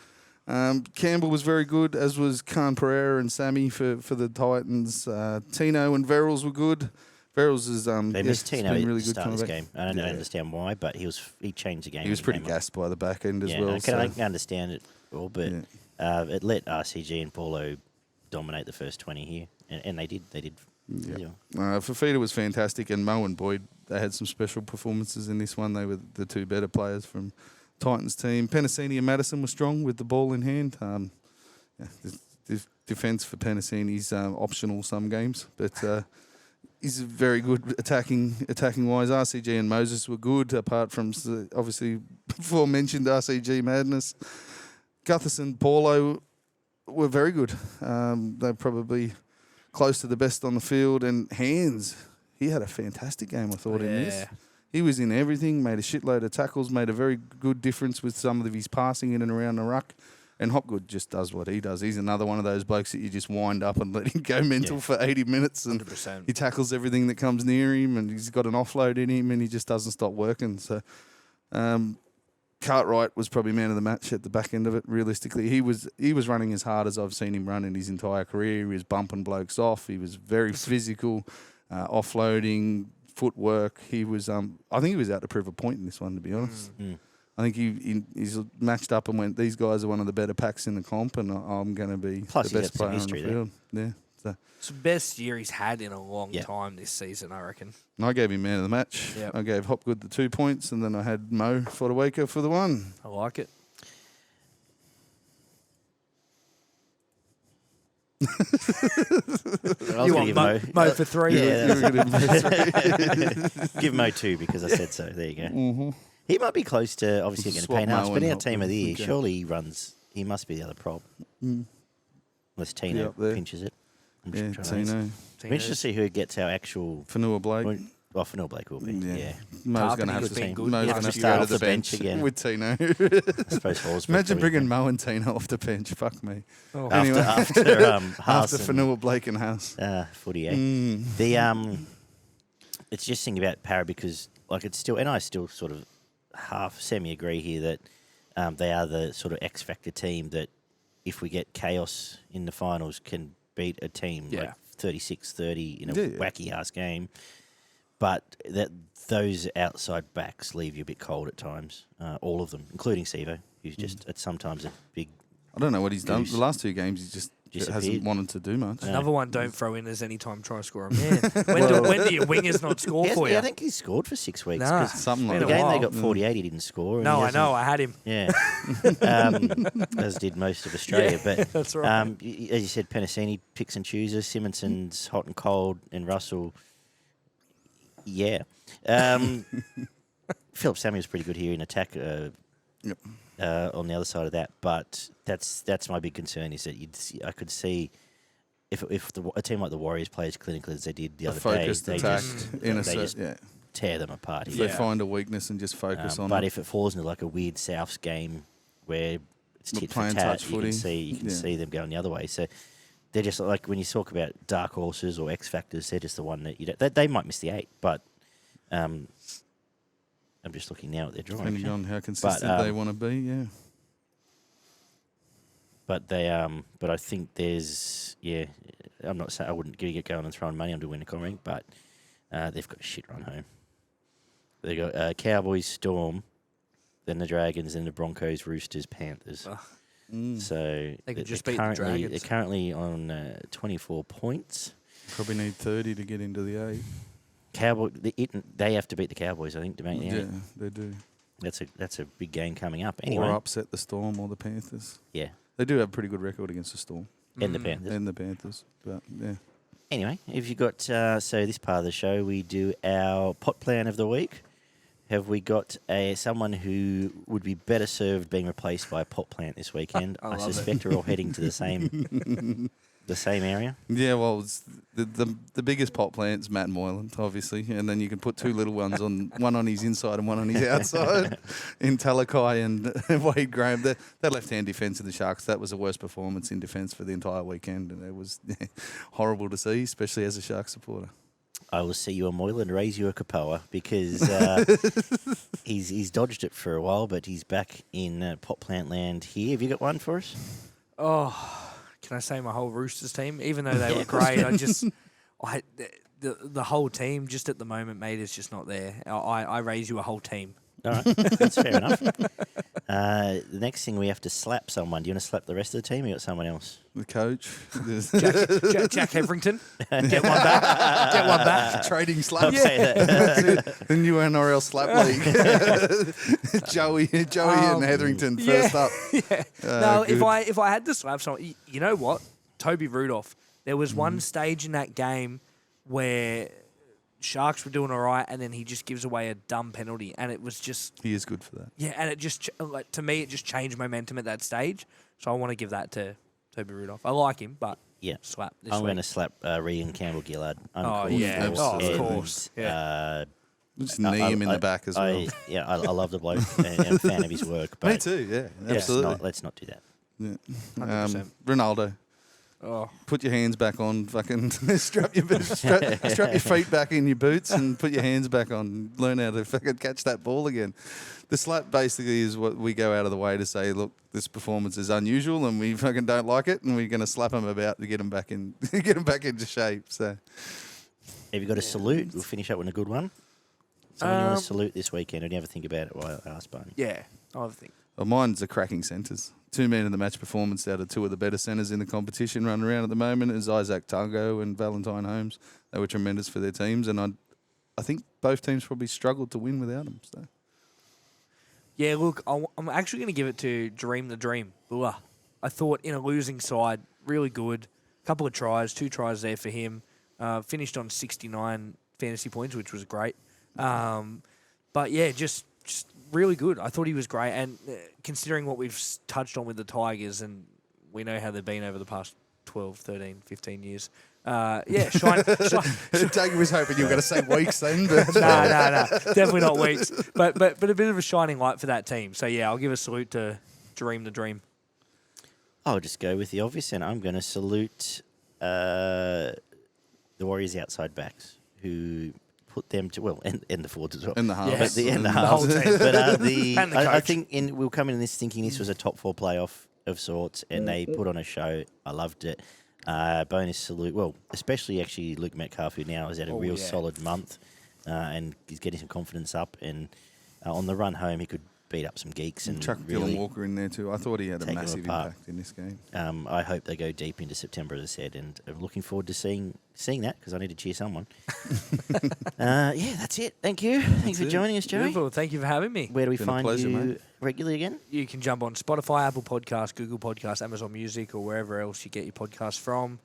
Campbell was very good, as was Khan Pereira and Sammy for the Titans. Tino and Verrills were good. Verrills is they missed Tino been at really the good start of this coming game. I don't understand why, but he changed the game. He was pretty gassed by the back end as well. I can understand it all, but it let RCG and Paulo dominate the first 20 here, and they did. Fafita was fantastic, and Mo and Boyd, they had some special performances in this one. They were the 2 better players from Titans team. Penasini and Madison were strong with the ball in hand. The defence for Penasini's optional some games, but he's very good attacking wise. RCG and Moses were good, apart from obviously before mentioned RCG madness. Gutherson, Paulo were very good. They're probably close to the best on the field. And Hands, he had a fantastic game, I thought, in this. He was in everything, made a shitload of tackles, made a very good difference with some of his passing in and around the ruck. And Hopgood just does what he does. He's another one of those blokes that you just wind up and let him go mental for 80 minutes. And 100%. He tackles everything that comes near him, and he's got an offload in him, and he just doesn't stop working. So Cartwright was probably man of the match at the back end of it, realistically. He was running as hard as I've seen him run in his entire career. He was bumping blokes off. He was very physical, offloading, footwork. He was, I think he was out to prove a point in this one, to be honest. I think he's matched up and went, these guys are one of the better packs in the comp, and I'm going to be the best player on the field. Yeah. So. It's the best year he's had in a long time this season, I reckon. And I gave him man of the match. Yep. I gave Hopgood the 2 points, and then I had Mo Fodawaker for the 1. I like it. You want Mo for 3? Yeah, give Mo 2 because I said so. There you go. Mm-hmm. He might be close to obviously getting a Swap paint house, Mo but and our team of the year, okay. surely he must be the other prop. Unless Tino pinches it. I'm Yeah, trying to Tino. I'm interested to see who gets our actual... Fanua Blake. Well, Fanua Blake will be, yeah. Mo's going to have to go to the bench again with Tino. I suppose Hall's Imagine bringing Mo and Tino off the bench. Fuck me. Oh. Anyway, after Fanua Blake and House. Footy, it's just thinking about Parra because it's still, and I still sort of half semi-agree here that they are the sort of X-factor team that if we get chaos in the finals can beat a team like 36-30 in a wacky-ass game. But those outside backs leave you a bit cold at times, all of them, including Sivo, who's just at sometimes a big... I don't know what he's done. The last 2 games, he just hasn't wanted to do much. Another one don't throw in as any time try to score a man. When do your wingers not score for you? I think he scored for 6 weeks. Nah, something like the that. game they got 48, he didn't score. No, I know. I had him. Yeah. As did most of Australia. But that's right. As you said, Penasini picks and chooses. Simonson's hot and cold, and Russell... Yeah. Philip Samuel's pretty good here in attack on the other side of that, but that's my big concern is that I could see if a team like the Warriors plays clinically as they did the other day, they just tear them apart. If they find a weakness and just focus on it. But if it falls into like a weird Souths game where it's tit for tat, you can see them going the other way. So they're just like when you talk about dark horses or X factors, they're just the one that they might miss the 8, but I'm just looking now at their drawing. Depending on how consistent they want to be, But they but I think there's I'm not saying I wouldn't get going and throwing money on to win a coming, but they've got a shit run home. They got Cowboys, Storm, then the Dragons, then the Broncos, Roosters, Panthers. So they could just beat the Dragons. They're currently on 24 points. Probably need 30 to get into the 8. They have to beat the Cowboys, I think, to make the 8. Yeah, they do. That's a big game coming up. Anyway, or upset the Storm or the Panthers. Yeah, they do have a pretty good record against the Storm and the Panthers. And the Panthers, but yeah. Anyway, if you got so this part of the show, we do our pot plan of the week. Have we got someone who would be better served being replaced by a pot plant this weekend? I suspect we're all heading to the same area. Yeah, well, it's the biggest pot plant's Matt Moylan, obviously, and then you can put 2 little ones on, one on his inside and one on his outside, in Talakai and Wade Graham. That left-hand defence of the Sharks, that was the worst performance in defence for the entire weekend, and it was horrible to see, especially as a Sharks supporter. I will see you a Moylan, raise you a Kapoa, because he's dodged it for a while, but he's back in pot plant land here. Have you got one for us? Oh, can I say my whole Roosters team? Even though they were great, the whole team just at the moment, mate, is just not there. I raise you a whole team. All right, that's fair enough. The next thing, we have to slap someone. Do you want to slap the rest of the team or you got someone else? The coach. Jack Heverington. Get one back. Trading slaps. Yeah. The new NRL slap league. Joey and Hetherington first up. Yeah. No, good. if I had to slap someone, you know what? Toby Rudolph. There was one stage in that game where Sharks were doing all right, and then he just gives away a dumb penalty, and it was just... He is good for that. Yeah, and it just, like, to me, it just changed momentum at that stage. So I want to give that to Toby Rudolph. I like him, but slap this I'm week. going to slap Regan Campbell-Gillard. Of course. Yeah. Just knee him in the back as well. I love the bloke and I'm a fan of his work. But Me too, yeah, absolutely. Let's not do that. Yeah. 100%. Ronaldo. Oh. Put your hands back on, fucking strap your feet back in your boots and put your hands back on. Learn how to fucking catch that ball again. The slap basically is what we go out of the way to say, look, this performance is unusual and we fucking don't like it, and we're going to slap him about to get him back in, get him back into shape. So, have you got a salute? We'll finish up with a good one. Someone you want to salute this weekend? Or do you ever think about it while I ask Barney? Yeah, I think. Well, mine's the cracking centres. 2 men of the match performance out of 2 of the better centres in the competition running around at the moment is Isaac Targo and Valentine Holmes. They were tremendous for their teams, and I think both teams probably struggled to win without them. So. Yeah, look, I'm actually going to give it to Dream the Dream. Bula. I thought in a losing side, really good. Couple of tries, 2 tries there for him. Finished on 69 fantasy points, which was great. But yeah, just really good. I thought he was great. And considering what we've touched on with the Tigers, and we know how they've been over the past 12, 13, 15 years. Shine. Daggy was hoping you were going to say weeks then. But No. Definitely not weeks. But a bit of a shining light for that team. So, yeah, I'll give a salute to Dream the Dream. I'll just go with the obvious, and I'm going to salute the Warriors outside backs who put them to, well, and the forwards as well. And the halves. Yes. And the whole halves. team. But And the I coach. think we'll come in this thinking this was a top 4 playoff of sorts, and they put on a show. I loved it. Bonus salute. Well, especially actually Luke Metcalf, who now has had a real solid month and he's getting some confidence up. And on the run home, he could beat up some geeks and chuck really Dylan Walker in there too. I thought he had a take them massive apart. impact in this game. I hope they go deep into September, as I said, and I'm looking forward to seeing that because I need to cheer someone. That's it. Thank you. Thanks for joining us, Joey. Beautiful. Thank you for having me. Where do we Been a find pleasure, you mate. regularly again? You can jump on Spotify, Apple Podcasts, Google Podcasts, Amazon Music, or wherever else you get your podcasts from.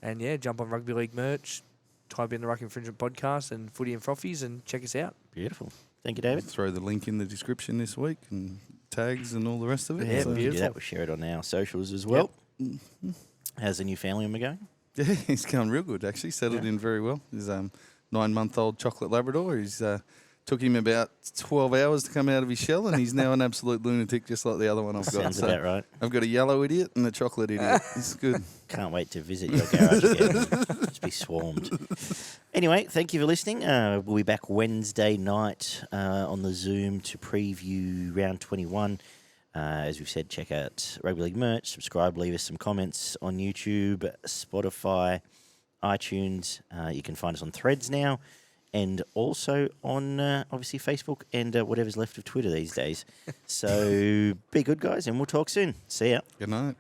And yeah, jump on Rugby League merch, type in the Ruck Infringement podcast and Footy and Frothies, and check us out. Beautiful. Thank you, David. We'll throw the link in the description this week and tags and all the rest of it. Yeah, So- we can do beautiful. that. We'll share it on our socials as well. How's the new family member going? Yeah, he's going real good, actually. Settled in very well. He's 9-month-old chocolate Labrador. He's took him about 12 hours to come out of his shell, and he's now an absolute lunatic, just like the other one I've got. Sounds about right. I've got a yellow idiot and a chocolate idiot. It's good. Can't wait to visit your garage again. Just be swarmed. Anyway, thank you for listening. We'll be back Wednesday night on the Zoom to preview round 21. As we've said, check out Rugby League merch, subscribe, leave us some comments on YouTube, Spotify, iTunes. You can find us on Threads now, and also on, obviously, Facebook and whatever's left of Twitter these days. So be good, guys, and we'll talk soon. See ya. Good night.